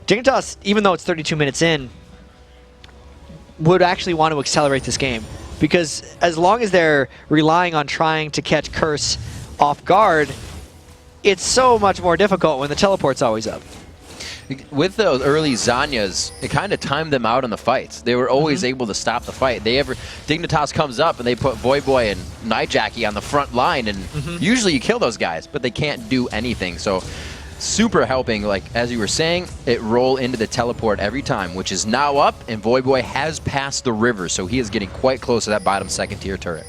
Dignitas, even though it's 32 minutes in, would actually want to accelerate this game, because as long as they're relying on trying to catch Curse off guard, it's so much more difficult when the teleport's always up. With those early Zanyas, it kind of timed them out in the fights. They were always able to stop the fight. Dignitas comes up and they put Voyboy and Nyjacky on the front line, and usually you kill those guys, but they can't do anything. So super helping, like as you were saying, it roll into the teleport every time, which is now up, and Voyboy has passed the river, so he is getting quite close to that bottom second tier turret.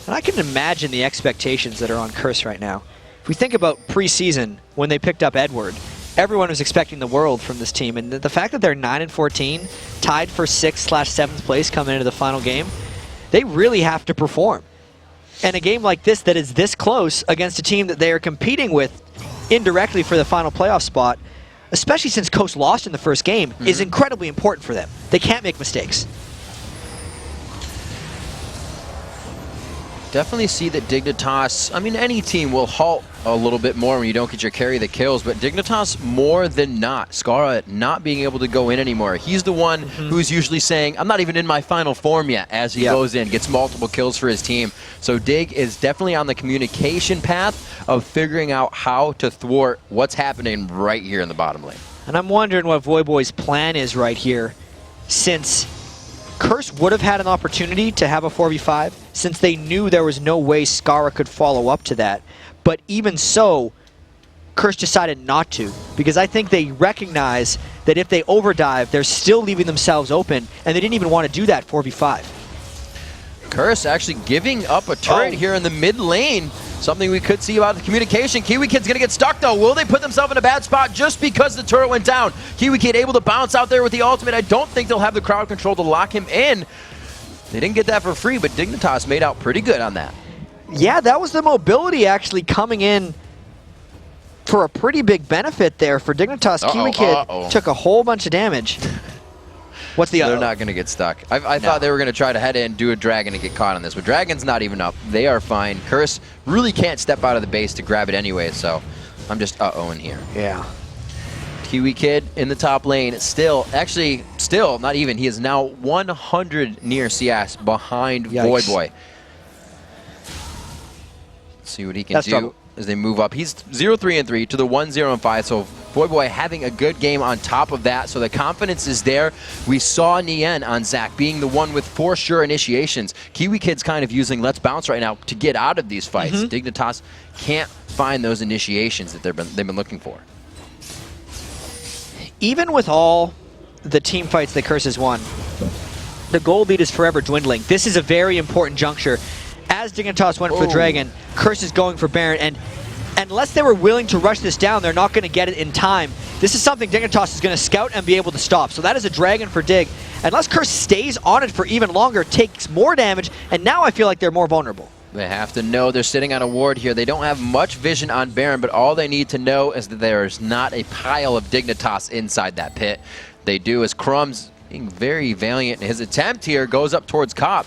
And I can imagine the expectations that are on Curse right now. If we think about preseason, when they picked up Edward, everyone was expecting the world from this team, and the fact that they're 9-14, tied for 6th/7th place coming into the final game, they really have to perform. And a game like this that is this close against a team that they are competing with indirectly for the final playoff spot, especially since Coast lost in the first game, is incredibly important for them. They can't make mistakes. Definitely see that Dignitas, I mean, any team will halt a little bit more when you don't get your carry that kills, but Dignitas more than not. Scara not being able to go in anymore. He's the one who's usually saying, I'm not even in my final form yet, as he goes in, gets multiple kills for his team. So Dig is definitely on the communication path of figuring out how to thwart what's happening right here in the bottom lane. And I'm wondering what Voyboy's plan is right here, since Curse would have had an opportunity to have a 4v5, since they knew there was no way Scara could follow up to that. But even so, Curse decided not to, because I think they recognize that if they overdive, they're still leaving themselves open, and they didn't even want to do that 4v5. Curse actually giving up a turret here in the mid lane. Something we could see about the communication. KiWiKid's gonna get stuck though. Will they put themselves in a bad spot just because the turret went down? KiWiKid able to bounce out there with the ultimate. I don't think they'll have the crowd control to lock him in. They didn't get that for free, but Dignitas made out pretty good on that. Yeah, that was the mobility actually coming in for a pretty big benefit there for Dignitas. KiWiKid took a whole bunch of damage. What's the other? They're not going to get stuck. I thought they were going to try to head in, do a dragon, and get caught on this, but dragon's not even up. They are fine. Curse really can't step out of the base to grab it anyway, so I'm just in here. Yeah. KiWiKid in the top lane, still not even. He is now 100 near CS behind Voyboy. Let's see what he can do as they move up. He's 0-3-3 to the 1-0-5, so Voyboy having a good game on top of that, so the confidence is there. We saw Nien on Zach being the one with for sure initiations. KiWiKid's kind of using Let's Bounce right now to get out of these fights. Dignitas can't find those initiations that they've been looking for. Even with all the team fights that Curse has won, the gold lead is forever dwindling. This is a very important juncture. As Dignitas went for the Dragon, Curse is going for Baron, and unless they were willing to rush this down, they're not going to get it in time. This is something Dignitas is going to scout and be able to stop. So that is a Dragon for Dig. Unless Curse stays on it for even longer, takes more damage, and now I feel like they're more vulnerable. They have to know they're sitting on a ward here. They don't have much vision on Baron, but all they need to know is that there is not a pile of Dignitas inside that pit. They do, as Crumbzz, being very valiant in his attempt here, goes up towards Cop.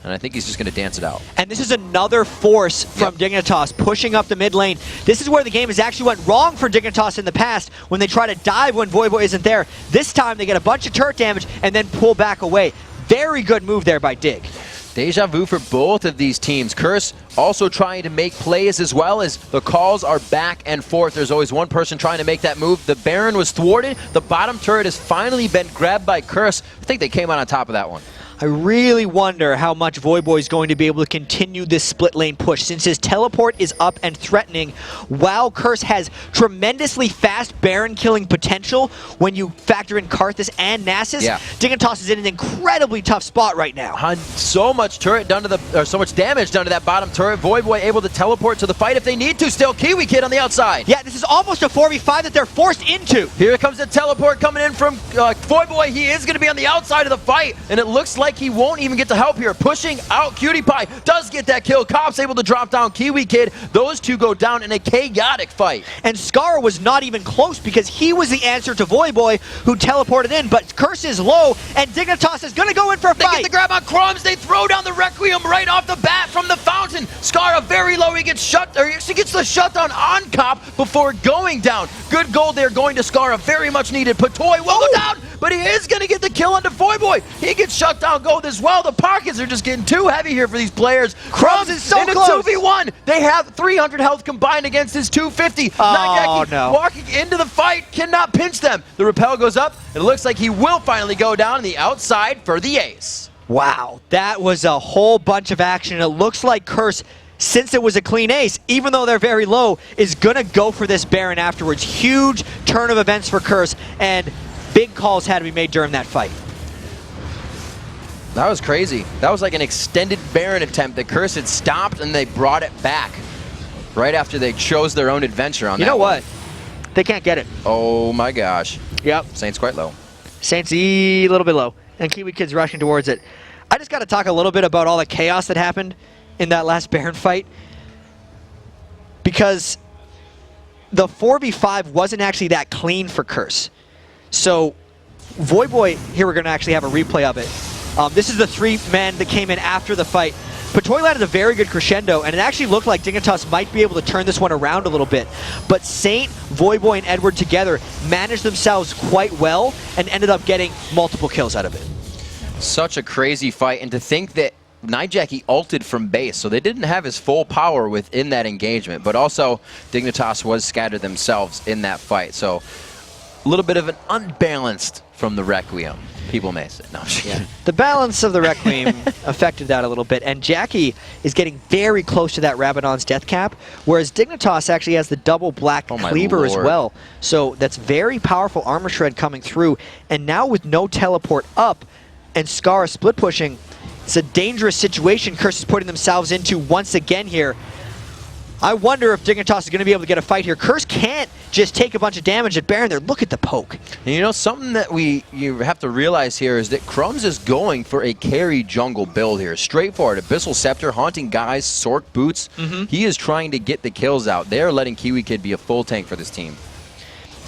And I think he's just going to dance it out. And this is another force from Dignitas pushing up the mid lane. This is where the game has actually went wrong for Dignitas in the past when they try to dive when Voyboy isn't there. This time they get a bunch of turret damage and then pull back away. Very good move there by Dig. Deja vu for both of these teams. Curse also trying to make plays as well, as the calls are back and forth. There's always one person trying to make that move. The Baron was thwarted. The bottom turret has finally been grabbed by Curse. I think they came out on top of that one. I really wonder how much Voyboy is going to be able to continue this split lane push, since his teleport is up and threatening, while Curse has tremendously fast Baron killing potential when you factor in Karthus and Nasus. Dignitas is in an incredibly tough spot right now. So much turret done to the, so much damage done to that bottom turret. Voyboy able to teleport to the fight if they need to. Still KiWiKid on the outside. Yeah, this is almost a 4v5 that they're forced into. Here comes the teleport coming in from Voyboy. He is going to be on the outside of the fight, and it looks like he won't even get the help here. Pushing out KiWiKid, does get that kill. Cop's able to drop down KiWiKid. Those two go down in a chaotic fight. And Scara was not even close because he was the answer to Voyboy, who teleported in, but Curse is low, and Dignitas is going to go in for a fight. They get the grab on Crumbzz. They throw down the Requiem right off the bat from the fountain. Scara very low. He gets shut, or he actually gets the shutdown on Cop before going down. Good gold there going to Scara. Very much needed. Patoy will go down, but he is going to get the kill onto Voyboy. He gets shut down gold as well. The pockets are just getting too heavy here for these players. Crumbzz is so close. In a 2v1. They have 300 health combined against his 250. Nyjacky walking into the fight, cannot pinch them. The rappel goes up. It looks like he will finally go down on the outside for the ace. Wow, that was a whole bunch of action. It looks like Curse, since it was a clean ace, even though they're very low, is gonna go for this Baron afterwards. Huge turn of events for Curse, and big calls had to be made during that fight. That was crazy. That was like an extended Baron attempt that Curse had stopped, and they brought it back right after they chose their own adventure on that. You know what? They can't get it. Oh my gosh. Yep. Saint's quite low. Saint's a little bit low, and KiWiKid's rushing towards it. I just got to talk a little bit about all the chaos that happened in that last Baron fight, because the 4v5 wasn't actually that clean for Curse. So Voyboy, here we're going to actually have a replay of it. This is the 3 men that came in after the fight. Patoy landed a very good crescendo, and it actually looked like Dignitas might be able to turn this one around a little bit. But Saint, Voyboy, and Edward together managed themselves quite well and ended up getting multiple kills out of it. Such a crazy fight, and to think that Nyjacky ulted from base, so they didn't have his full power within that engagement, but also Dignitas was scattered themselves in that fight. So a little bit of an unbalanced from the Requiem, people may say. No, yeah. The balance of the Requiem affected that a little bit, and Jacky is getting very close to that Rabadon's death cap, whereas Dignitas actually has the double black cleaver as well. So that's very powerful armor shred coming through, and now with no teleport up and Scara split pushing, it's a dangerous situation Curse is putting themselves into once again here. I wonder if Dignitas is going to be able to get a fight here. Curse can't just take a bunch of damage at Baron there. Look at the poke. And you know, something that you have to realize here is that Crumbzz is going for a carry jungle build here. Straightforward. Abyssal Scepter, haunting guys, Sork boots. He is trying to get the kills out. They're letting KiWiKiD be a full tank for this team.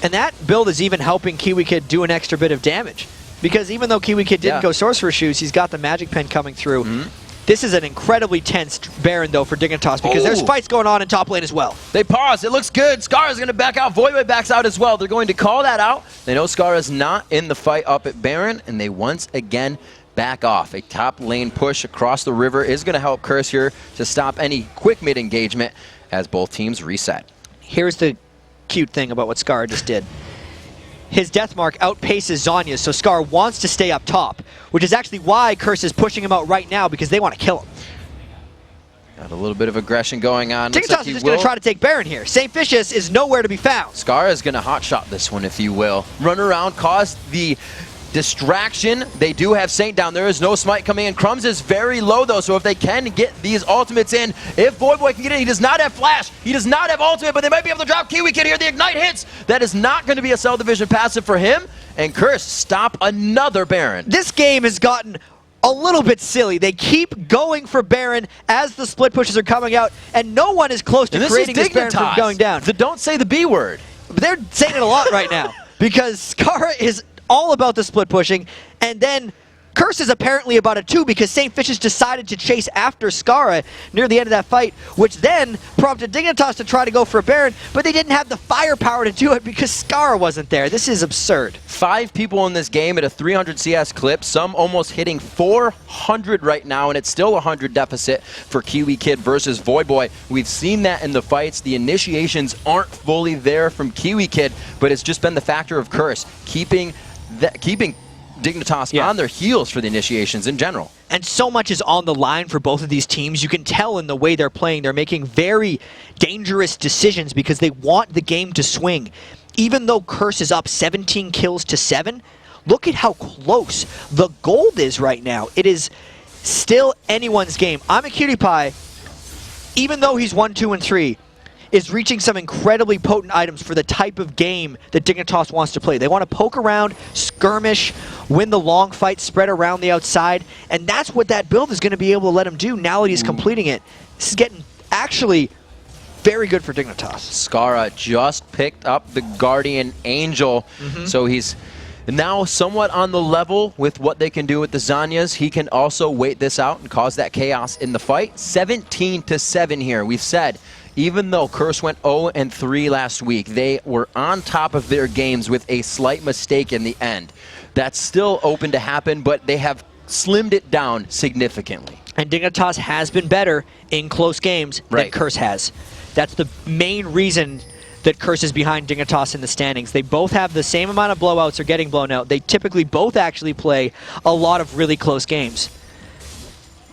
And that build is even helping KiWiKiD do an extra bit of damage. Because even though KiWiKiD didn't go Sorcerer Shoes, he's got the Magic Pen coming through. This is an incredibly tense Baron, though, for Dignitas, because there's fights going on in top lane as well. They pause. It looks good. Scara's going to back out. Voyboy backs out as well. They're going to call that out. They know Scara's not in the fight up at Baron, and they once again back off. A top lane push across the river is going to help Curse here to stop any quick mid engagement as both teams reset. Here's the cute thing about what Scara just did. His death mark outpaces Zhonya's, so Scar wants to stay up top, which is actually why Curse is pushing him out right now, because they want to kill him. Got a little bit of aggression going on. Dignitas is just going to try to take Baron here. Saintvicious is nowhere to be found. Scara is going to hotshot this one, if you will. Run around, cause the distraction. They do have Saint down. There is no smite coming in. Crumbzz is very low, though, so if they can get these ultimates in, if Voyboy can get in, he does not have flash. He does not have ultimate, but they might be able to drop KiWiKiD here. The Ignite hits. That is not going to be a Cell Division passive for him. And Curse stop another Baron. This game has gotten a little bit silly. They keep going for Baron as the split pushes are coming out, and no one is close to creating this Baron from going down. Don't say the B word. They're saying it a lot right now, because Scara is all about the split pushing, and then Curse is apparently about it too, because Saintvicious decided to chase after Scara near the end of that fight, which then prompted Dignitas to try to go for a Baron, but they didn't have the firepower to do it because Scara wasn't there. This is absurd. 5 people in this game at a 300 CS clip, some almost hitting 400 right now, and it's still a 100 deficit for KiWiKiD versus Voyboy. We've seen that in the fights. The initiations aren't fully there from KiWiKiD, but it's just been the factor of Curse keeping Dignitas on their heels for the initiations in general. And so much is on the line for both of these teams. You can tell in the way they're playing. They're making very dangerous decisions because they want the game to swing. Even though Curse is up 17 kills to 7, look at how close the gold is right now. It is still anyone's game. Imaqtpie, even though he's 1, 2, and 3, is reaching some incredibly potent items for the type of game that Dignitas wants to play. They want to poke around, skirmish, win the long fight, spread around the outside, and that's what that build is going to be able to let him do now that he's completing it. This is getting actually very good for Dignitas. Scara just picked up the Guardian Angel, so he's now somewhat on the level with what they can do with the Zhonyas. He can also wait this out and cause that chaos in the fight. 17 to 7 here. We've said, even though Curse went 0-3 last week, they were on top of their games with a slight mistake in the end. That's still open to happen, but they have slimmed it down significantly. And Dignitas has been better in close games than Curse has. That's the main reason that Curse is behind Dignitas in the standings. They both have the same amount of blowouts or getting blown out. They typically both actually play a lot of really close games.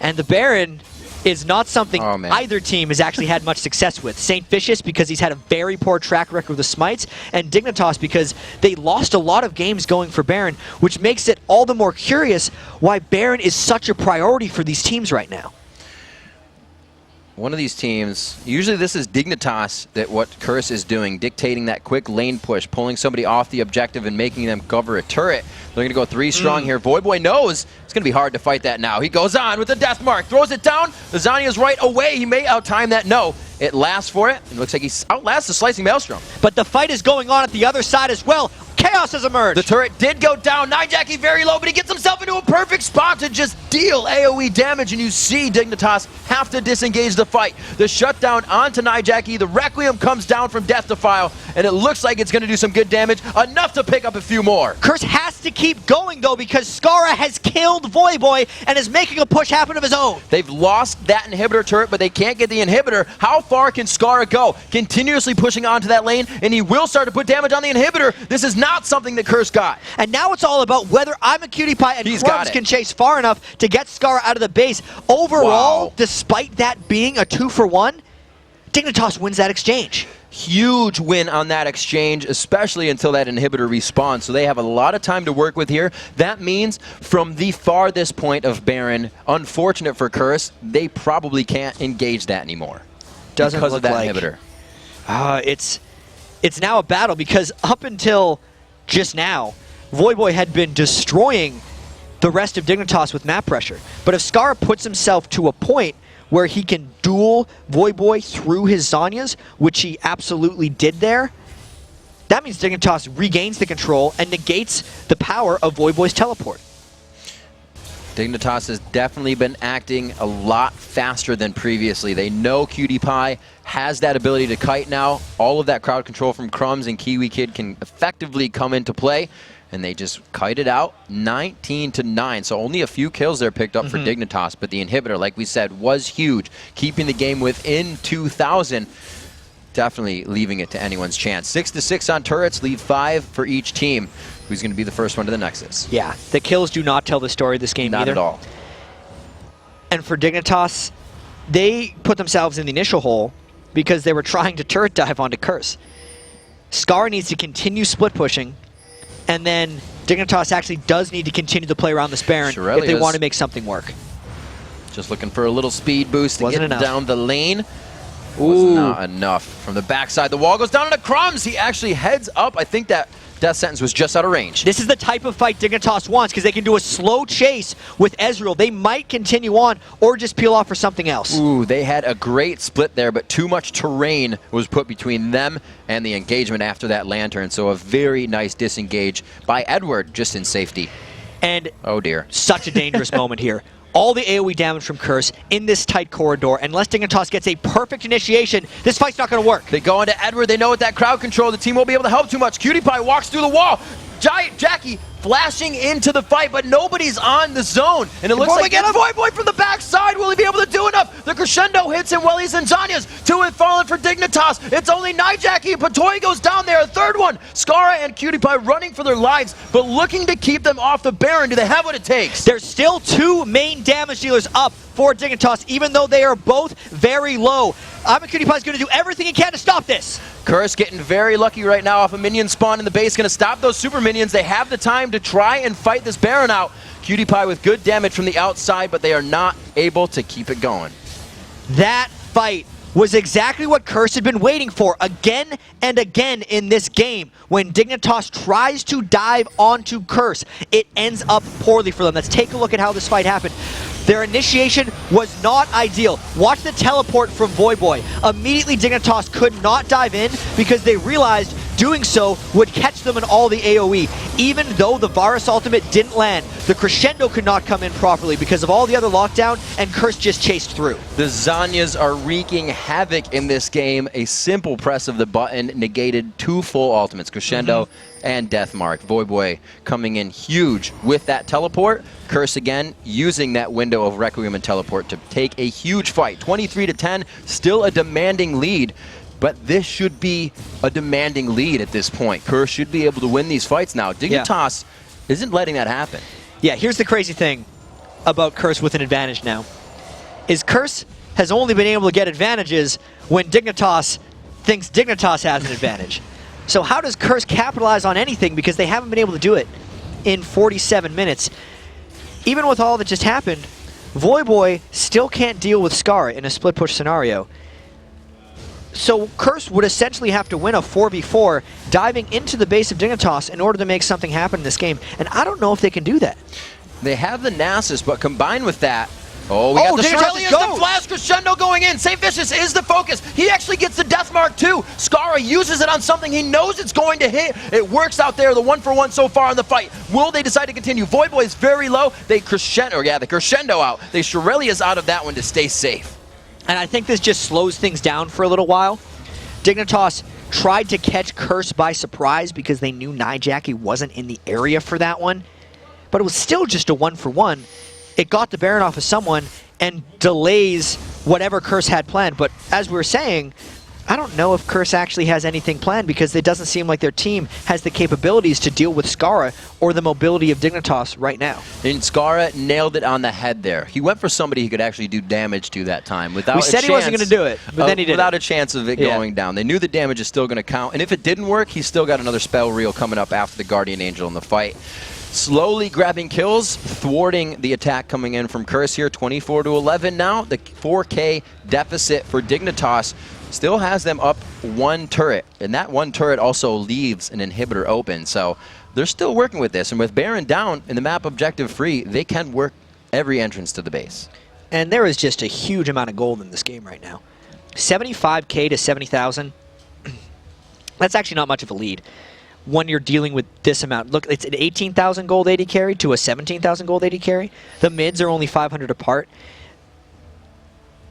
And the Baron is not something either team has actually had much success with. Saintvicious, because he's had a very poor track record with the smites, and Dignitas, because they lost a lot of games going for Baron, which makes it all the more curious why Baron is such a priority for these teams right now. one of these teams, usually this is Dignitas that what Curse is doing, dictating that quick lane push, pulling somebody off the objective and making them cover a turret. They're going to go 3 strong here. Voyboy knows it's going to be hard to fight that now. He goes on with the death mark, throws it down. The Zanya's right away. He may outtime that. No, it lasts for it. It looks like he outlasts the Slicing Maelstrom. But the fight is going on at the other side as well. Chaos has emerged. The turret did go down. Nyjacky very low, but he gets himself into a perfect spot to just deal AoE damage, and you see Dignitas have to disengage the fight. The shutdown onto Nyjacky. The Requiem comes down from Death Defile, and it looks like it's going to do some good damage, enough to pick up a few more. Curse has to keep going, though, because Scara has killed Voyboy and is making a push happen of his own. They've lost that inhibitor turret, but they can't get the inhibitor. How far can Scara go? Continuously pushing onto that lane, and he will start to put damage on the inhibitor. This is not something that Curse got. And now it's all about whether Imaqtpie and Crumbzz can chase far enough to get Scara out of the base. Overall, despite that being a 2-for-1, Dignitas wins that exchange. Huge win on that exchange, especially until that inhibitor respawns. So they have a lot of time to work with here. That means from the farthest point of Baron, unfortunate for Curse, they probably can't engage that anymore. Doesn't because look of that like inhibitor. It's now a battle because up until just now, Voyboy had been destroying the rest of Dignitas with map pressure. But if Scara puts himself to a point where he can duel Voyboy through his Zanyas, which he absolutely did there, that means Dignitas regains the control and negates the power of Voyboy's teleport. Dignitas has definitely been acting a lot faster than previously. They know KiWiKiD has that ability to kite now. All of that crowd control from Crumbzz and KiWiKiD can effectively come into play, and they just kite it out 19-9. So only a few kills there picked up for Dignitas, but the inhibitor, like we said, was huge, keeping the game within 2,000. Definitely leaving it to anyone's chance. 6-6 on turrets, leave 5 for each team. Who's going to be the first one to the Nexus? Yeah, the kills do not tell the story of this game either. Not at all. And for Dignitas, they put themselves in the initial hole because they were trying to turret dive onto Curse. Scara needs to continue split pushing, and then Dignitas actually does need to continue to play around this Baron if they want to make something work. Just looking for a little speed boost to get down the lane. Was not enough. From the backside, the wall goes down into Crumbzz. He actually heads up. I think that death sentence was just out of range. This is the type of fight Dignitas wants because they can do a slow chase with Ezreal. They might continue on or just peel off for something else. Ooh, they had a great split there, but too much terrain was put between them and the engagement after that lantern. So a very nice disengage by Edward just in safety. And oh dear. Such a dangerous moment here. All the AoE damage from Curse in this tight corridor. Unless Dignitas gets a perfect initiation, this fight's not going to work. They go into Edward. They know with that crowd control, the team won't be able to help too much. KiWiKiD walks through the wall. Nyjacky flashing into the fight, but nobody's on the zone. And it looks like it's Voyboy from the backside. Will he be able to do enough? The crescendo hits him while he's in Zanya's. 2 have fallen for Dignitas. It's only Nyjacky, and Patoy goes down there. A third one. Scara and KiWiKiD running for their lives, but looking to keep them off the Baron. Do they have what it takes? There's still 2 main damage dealers up for Dignitas, even though they are both very low. Imaqtpie is going to do everything he can to stop this. Curse getting very lucky right now off a minion spawn in the base. Going to stop those super minions. They have the time to try and fight this Baron out. KiWiKiD with good damage from the outside, but they are not able to keep it going. That fight was exactly what Curse had been waiting for again and again in this game. When Dignitas tries to dive onto Curse, it ends up poorly for them. Let's take a look at how this fight happened. Their initiation was not ideal. Watch the teleport from Voyboy. Immediately Dignitas could not dive in because they realized doing so would catch them in all the AoE. Even though the Varus ultimate didn't land, the crescendo could not come in properly because of all the other lockdown, and Curse just chased through. The Zanyas are wreaking havoc in this game. A simple press of the button negated 2 full ultimates, crescendo and Deathmark. Voyboy coming in huge with that teleport. Curse again using that window of Requiem and teleport to take a huge fight. 23-10, still a demanding lead. But this should be a demanding lead at this point. Curse should be able to win these fights now. Dignitas isn't letting that happen. Yeah, here's the crazy thing about Curse with an advantage now. Is Curse has only been able to get advantages when Dignitas thinks Dignitas has an advantage. So how does Curse capitalize on anything? Because they haven't been able to do it in 47 minutes. Even with all that just happened, Voyboy still can't deal with Scara in a split push scenario. So Curse would essentially have to win a 4v4 diving into the base of Dignitas in order to make something happen in this game. And I don't know if they can do that. They have the Nasus, but combined with that, oh, we got the Shurelya, the flash crescendo going in. Saintvicious is the focus. He actually gets the death mark too. Scara uses it on something he knows it's going to hit. It works out there, the 1-for-1 so far in the fight. Will they decide to continue? Voyboy is very low. They crescendo, the crescendo out. They Shurelya's out of that one to stay safe. And I think this just slows things down for a little while. Dignitas tried to catch Curse by surprise because they knew Nyjacky wasn't in the area for that one. But it was still just a 1-for-1. It got the Baron off of someone and delays whatever Curse had planned. But as we were saying, I don't know if Curse actually has anything planned because it doesn't seem like their team has the capabilities to deal with Scara or the mobility of Dignitas right now. And Scara nailed it on the head there. He went for somebody he could actually do damage to that time. Without we said he wasn't going to do it, but then he did. Without a chance of it going down. They knew the damage is still going to count. And if it didn't work, he's still got another spell reel coming up after the Guardian Angel in the fight. Slowly grabbing kills, thwarting the attack coming in from Curse here. 24-11 now. The 4K deficit for Dignitas still has them up one turret. And that one turret also leaves an inhibitor open. So they're still working with this. And with Baron down and the map objective free, they can work every entrance to the base. And there is just a huge amount of gold in this game right now. 75K to 70,000. That's actually not much of a lead when you're dealing with this amount. Look, it's an 18,000 gold AD carry to a 17,000 gold AD carry. The mids are only 500 apart.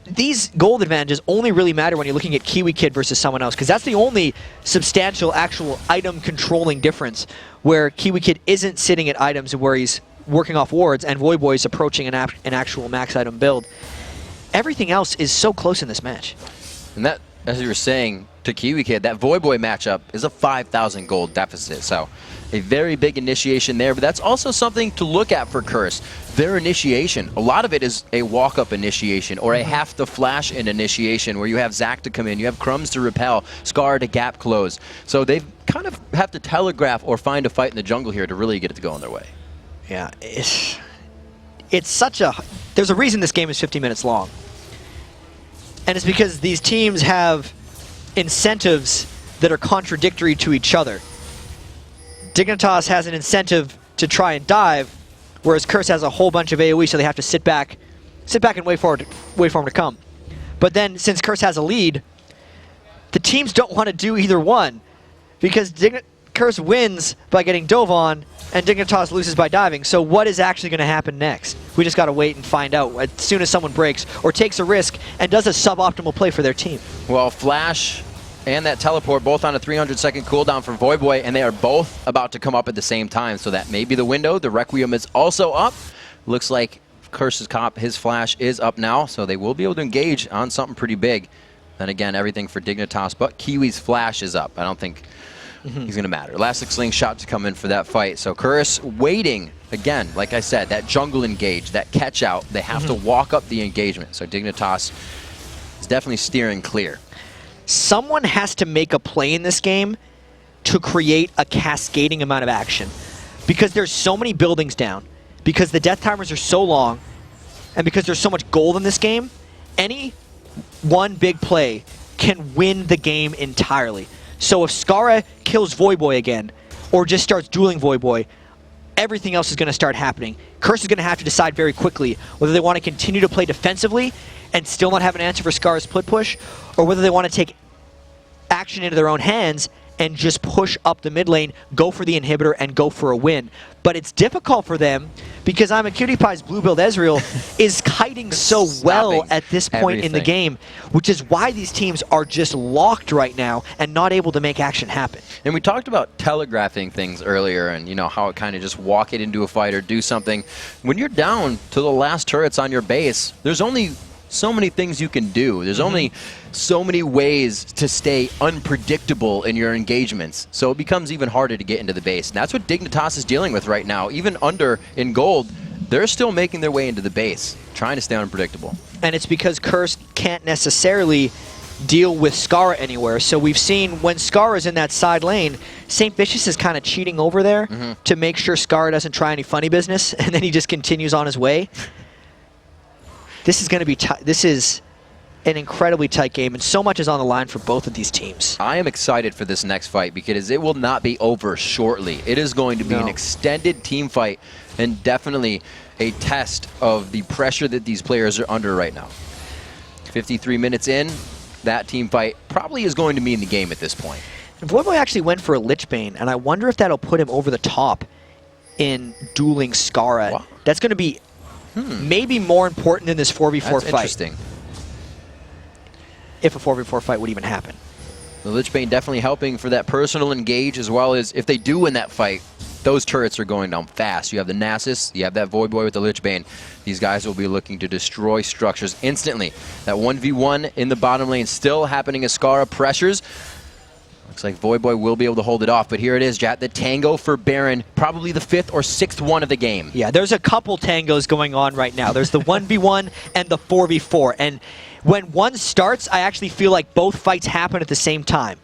These gold advantages only really matter when you're looking at KiWiKiD versus someone else, because that's the only substantial actual item controlling difference, where KiWiKiD isn't sitting at items where he's working off wards and Voyboy is approaching an actual max item build. Everything else is so close in this match. And that, as you were saying, to KiWiKiD, that Voyboy matchup is a 5,000 gold deficit. So a very big initiation there, but that's also something to look at for Curse. Their initiation, a lot of it is a walk-up initiation or a have-to-flash in initiation where you have Zac to come in, you have Crumbzz to repel, Scar to gap close. So they kind of have to telegraph or find a fight in the jungle here to really get it to go on their way. Yeah, it's such a... There's a reason this game is 50 minutes long. And it's because these teams have incentives that are contradictory to each other. Dignitas has an incentive to try and dive, whereas Curse has a whole bunch of AoE, so they have to sit back and wait for him to come. But then, since Curse has a lead, the teams don't want to do either one, because Curse wins by getting dove on, and Dignitas loses by diving. So what is actually going to happen next? We just got to wait and find out as soon as someone breaks or takes a risk and does a suboptimal play for their team. Well, Flash and that teleport both on a 300-second cooldown for Voyboy, and they are both about to come up at the same time, so that may be the window. The Requiem is also up. Looks like Curse's cop, his Flash is up now, so they will be able to engage on something pretty big. Then again, everything for Dignitas, but Kiwi's Flash is up. I don't think he's going to matter. Elastic Slingshot to come in for that fight. So Curse waiting, again, like I said, that jungle engage, that catch out, they have to walk up the engagement. So Dignitas is definitely steering clear. Someone has to make a play in this game to create a cascading amount of action, because there's so many buildings down, because the death timers are so long, and because there's so much gold in this game. Any one big play can win the game entirely. So if Scara kills Voyboy again, or just starts dueling Voyboy, everything else is going to start happening. Curse is going to have to decide very quickly whether they want to continue to play defensively and still not have an answer for Scara's split push, or whether they want to take action into their own hands and just push up the mid lane, go for the inhibitor, and go for a win. But it's difficult for them because Imaqtpie's blue build Ezreal is kiting so well at this point in the game, which is why these teams are just locked right now and not able to make action happen. And we talked about telegraphing things earlier, and you know how it kind of just walk it into a fight or do something. When you're down to the last turrets on your base, there's only so many things you can do. There's only so many ways to stay unpredictable in your engagements. So it becomes even harder to get into the base. And that's what Dignitas is dealing with right now. Even under in gold, they're still making their way into the base, trying to stay unpredictable. And it's because Curse can't necessarily deal with Scara anywhere. So we've seen when Scara's in that side lane, Saintvicious is kind of cheating over there to make sure Scara doesn't try any funny business, and then he just continues on his way. this is going to be this is an incredibly tight game, and so much is on the line for both of these teams. I am excited for this next fight because it will not be over shortly. It is going to be an extended team fight and definitely a test of the pressure that these players are under right now. 53 minutes in, that team fight probably is going to be in the game at this point. And Voyboy actually went for a Lichbane, and I wonder if that'll put him over the top in dueling Scara. Wow. That's going to be maybe more important than this 4v4 That's fight. Interesting. If a 4v4 fight would even happen. The Lichbane definitely helping for that personal engage, as well as if they do win that fight, those turrets are going down fast. You have the Nexus, you have that Voyboy with the Lichbane. These guys will be looking to destroy structures instantly. That 1v1 in the bottom lane still happening as Scara pressures. Looks like Voyboy will be able to hold it off, but here it is, Jat, the tango for Baron, probably the 5th or 6th one of the game. Yeah, there's a couple tangos going on right now. There's the 1v1 and the 4v4, and when one starts, I actually feel like both fights happen at the same time.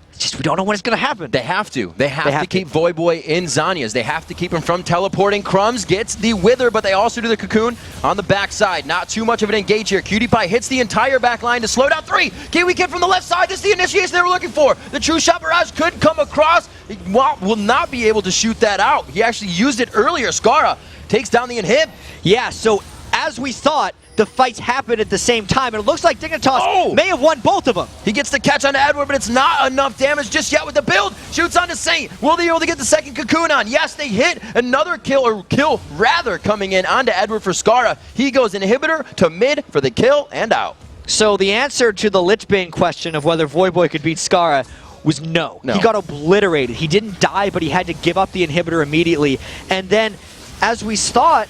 It's just we don't know when it's going to happen. They have to. They have to keep Voyboy in Zhonya's. They have to keep him from teleporting. Crumbzz gets the Wither, but they also do the Cocoon on the backside. Not too much of an engage here. KiWiKiD hits the entire back line to slow down 3. KiWiKiD from the left side. This is the initiation they were looking for. The True Shot Barrage could come across. He will not be able to shoot that out. He actually used it earlier. Scara takes down the inhib. Yeah, so as we thought, the fights happen at the same time, and it looks like Dignitas may have won both of them. He gets the catch on Edward, but it's not enough damage just yet with the build. Shoots onto Saint. Will they be able to get the second Cocoon on? Yes, they hit another kill rather coming in onto Edward for Scara. He goes inhibitor to mid for the kill and out. So the answer to the Lichbane question of whether Voyboy could beat Scara was no. He got obliterated. He didn't die, but he had to give up the inhibitor immediately. And then, as we thought,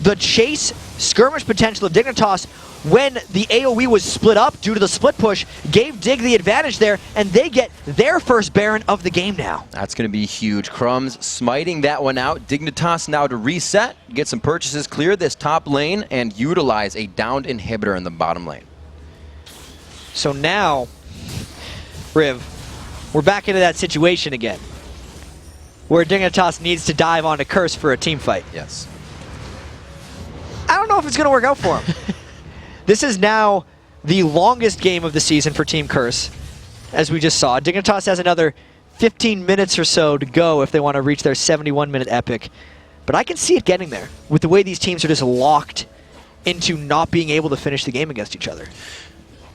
the chase skirmish potential of Dignitas, when the AoE was split up due to the split push, gave Dig the advantage there, and they get their first Baron of the game now. That's going to be huge. Crumbzz smiting that one out. Dignitas now to reset, get some purchases, clear this top lane, and utilize a downed inhibitor in the bottom lane. So now, Riv, we're back into that situation again, where Dignitas needs to dive onto Curse for a team fight. Yes. I don't know if it's going to work out for him. This is now the longest game of the season for Team Curse, as we just saw. Dignitas has another 15 minutes or so to go if they want to reach their 71-minute epic. But I can see it getting there with the way these teams are just locked into not being able to finish the game against each other.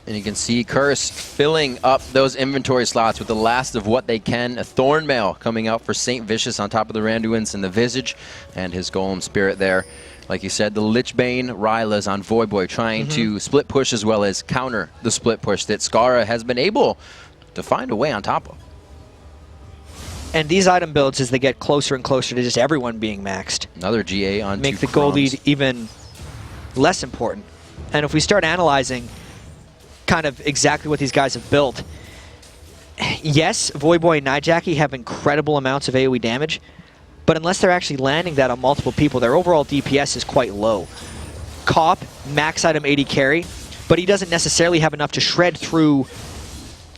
And you can see Curse filling up those inventory slots with the last of what they can. A Thornmail coming out for Saintvicious on top of the Randuin's and the Visage and his Golem Spirit there. Like you said, the Lichbane Ryla's on Voyboy trying to split push as well as counter the split push that Scara has been able to find a way on top of. And these item builds, as they get closer and closer to just everyone being maxed, another GA on make the gold lead even less important. And if we start analyzing kind of exactly what these guys have built, yes, Voyboy and Nyjacky have incredible amounts of AoE damage, but unless they're actually landing that on multiple people, their overall DPS is quite low. Cop, max item 80 carry, but he doesn't necessarily have enough to shred through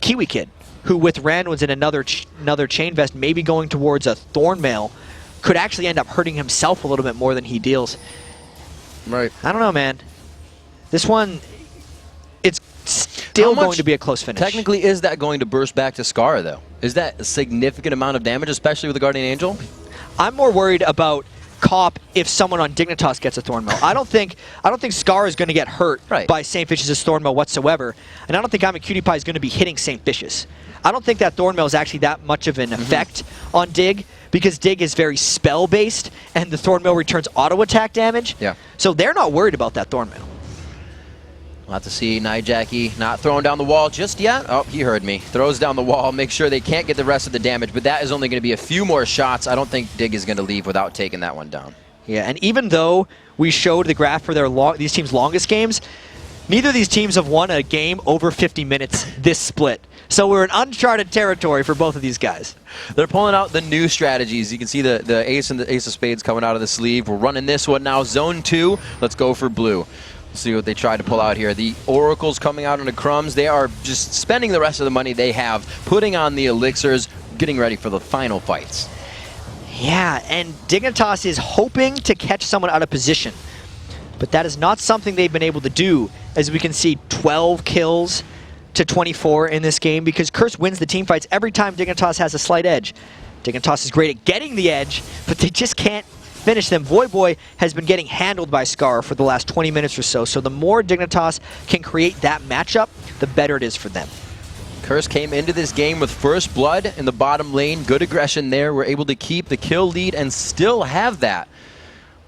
KiWiKiD, who with Randuin's and another Chain Vest, maybe going towards a Thornmail, could actually end up hurting himself a little bit more than he deals. Right. I don't know, man. This one, it's still going to be a close finish. Technically, is that going to burst back to Scara, though? Is that a significant amount of damage, especially with the Guardian Angel? I'm more worried about Cop if someone on Dignitas gets a Thornmail. I don't think Scar is going to get hurt by Saintvicious' Thornmail whatsoever, and I don't think Imaqtpie is going to be hitting Saintvicious. I don't think that Thornmail is actually that much of an effect on Dig, because Dig is very spell-based, and the Thornmail returns auto-attack damage. Yeah. So they're not worried about that Thornmail. We'll have to see Nyjacky not throwing down the wall just yet. Oh, he heard me. Throws down the wall, make sure they can't get the rest of the damage, but that is only going to be a few more shots. I don't think Dig is going to leave without taking that one down. Yeah, and even though we showed the graph for these teams' longest games, neither of these teams have won a game over 50 minutes this split. So we're in uncharted territory for both of these guys. They're pulling out the new strategies. You can see the ace and the ace of spades coming out of the sleeve. We're running this one now. Zone 2. Let's go for blue. See what they try to pull out here. The Oracle's coming out into Crumbzz. They are just spending the rest of the money they have, putting on the elixirs, getting ready for the final fights. Yeah, and Dignitas is hoping to catch someone out of position. but that is not something they've been able to do, as we can see 12 kills to 24 in this game, because Curse wins the team fights every time Dignitas has a slight edge. Dignitas is great at getting the edge, but they just can't finish them. Voyboy has been getting handled by Scara for the last 20 minutes or so, so the more Dignitas can create that matchup, the better it is for them. Curse came into this game with first blood in the bottom lane. Good aggression there. We're able to keep the kill lead and still have that.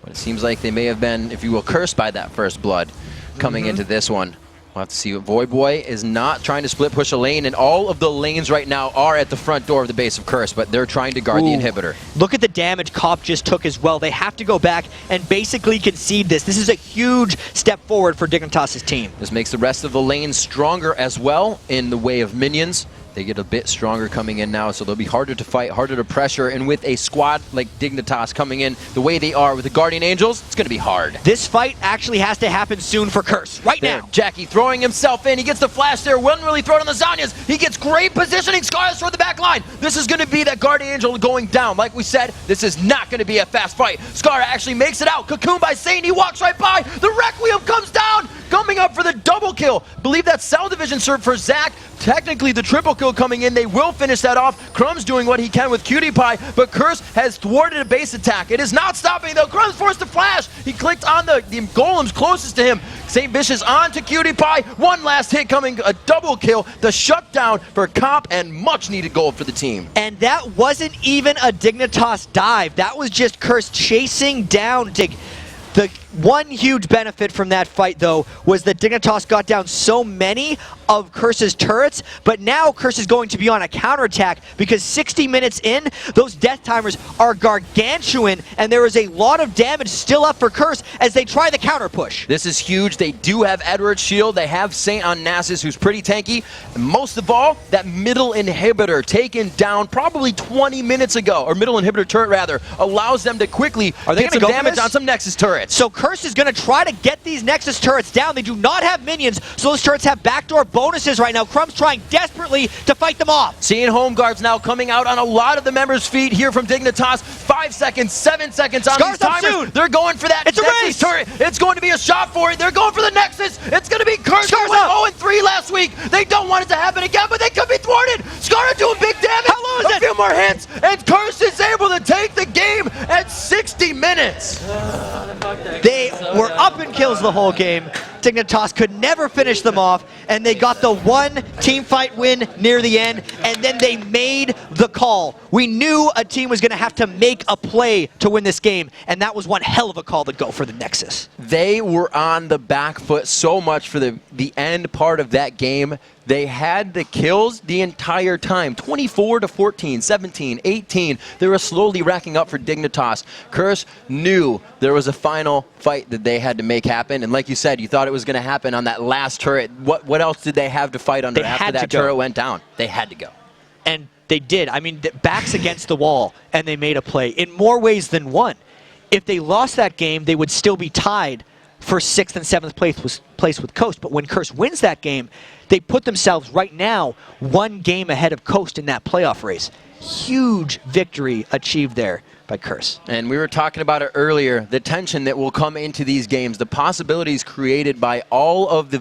But it seems like they may have been, if you will, cursed by that first blood coming into this one. We'll have to see what Voyboy is not trying to split push a lane, and all of the lanes right now are at the front door of the base of Curse, but they're trying to guard the inhibitor. Look at the damage Cop just took as well. They have to go back and basically concede this. This is a huge step forward for Dignitas' team. This makes the rest of the lanes stronger as well in the way of minions. They get a bit stronger coming in now, so they'll be harder to fight, harder to pressure, and with a squad like Dignitas coming in the way they are with the Guardian Angels, it's going to be hard. This fight actually has to happen soon for Curse, right now. Nyjacky throwing himself in. He gets the flash there. Wouldn't really throw it on the Zhonya's. He gets great positioning. Scar's toward the back line. This is going to be that Guardian Angel going down. Like we said, this is not going to be a fast fight. Scara actually makes it out. Cocoon by Saint. He walks right by. The Requiem comes down. Coming up for the double kill. Believe that's cell division served for Zach. Technically the triple kill coming in. They will finish that off. Crumbzz doing what he can with KiWiKiD, but Curse has thwarted a base attack. It is not stopping though. Crumbzz forced to flash. He clicked on the golems closest to him. Saintvicious on to KiWiKiD. One last hit coming, a double kill. The shutdown for Cop and much needed gold for the team. And that wasn't even a Dignitas dive. That was just Curse chasing down Dig. The one huge benefit from that fight, though, was that Dignitas got down so many of Curse's turrets, but now Curse is going to be on a counterattack because 60 minutes in, those death timers are gargantuan, and there is a lot of damage still up for Curse as they try the counter push. This is huge. They do have Edward's shield. They have Saint on Nasus, who's pretty tanky. And most of all, that middle inhibitor taken down probably 20 minutes ago, or middle inhibitor turret rather, allows them to quickly get some damage on some Nexus turrets. So Curse is going to try to get these Nexus turrets down. They do not have minions, so those turrets have backdoor bonuses right now. Crumbzz trying desperately to fight them off. Seeing home guards now coming out on a lot of the members' feet here from Dignitas. 5 seconds, 7 seconds on Scar's these timers. soon. They're going for that Nexus turret. It's going to be a shot for it. They're going for the Nexus. It's going to be Curse. Scar's went 0-3 last week. They don't want it to happen again, but they could be thwarted. Scara doing big damage. How low is it? A few more hits, and Curse is able to take the game at 60 minutes. They were up in kills the whole game. Dignitas could never finish them off, and they got the one team fight win near the end, and then they made the call. We knew a team was going to have to make a play to win this game, and that was one hell of a call to go for the Nexus. They were on the back foot so much for the end part of that game. They had the kills the entire time. 24-14, 17, 18. They were slowly racking up for Dignitas. Curse knew there was a final fight that they had to make happen. And like you said, you thought it was going to happen on that last turret. What else did they have to fight under after that turret went down? They had to go. And they did. I mean, backs against the wall, and they made a play in more ways than one. If they lost that game, they would still be tied for 6th and 7th place with Coast. But when Curse wins that game, they put themselves right now one game ahead of Coast in that playoff race. Huge victory achieved there by Curse. And we were talking about it earlier, the tension that will come into these games, the possibilities created by all of the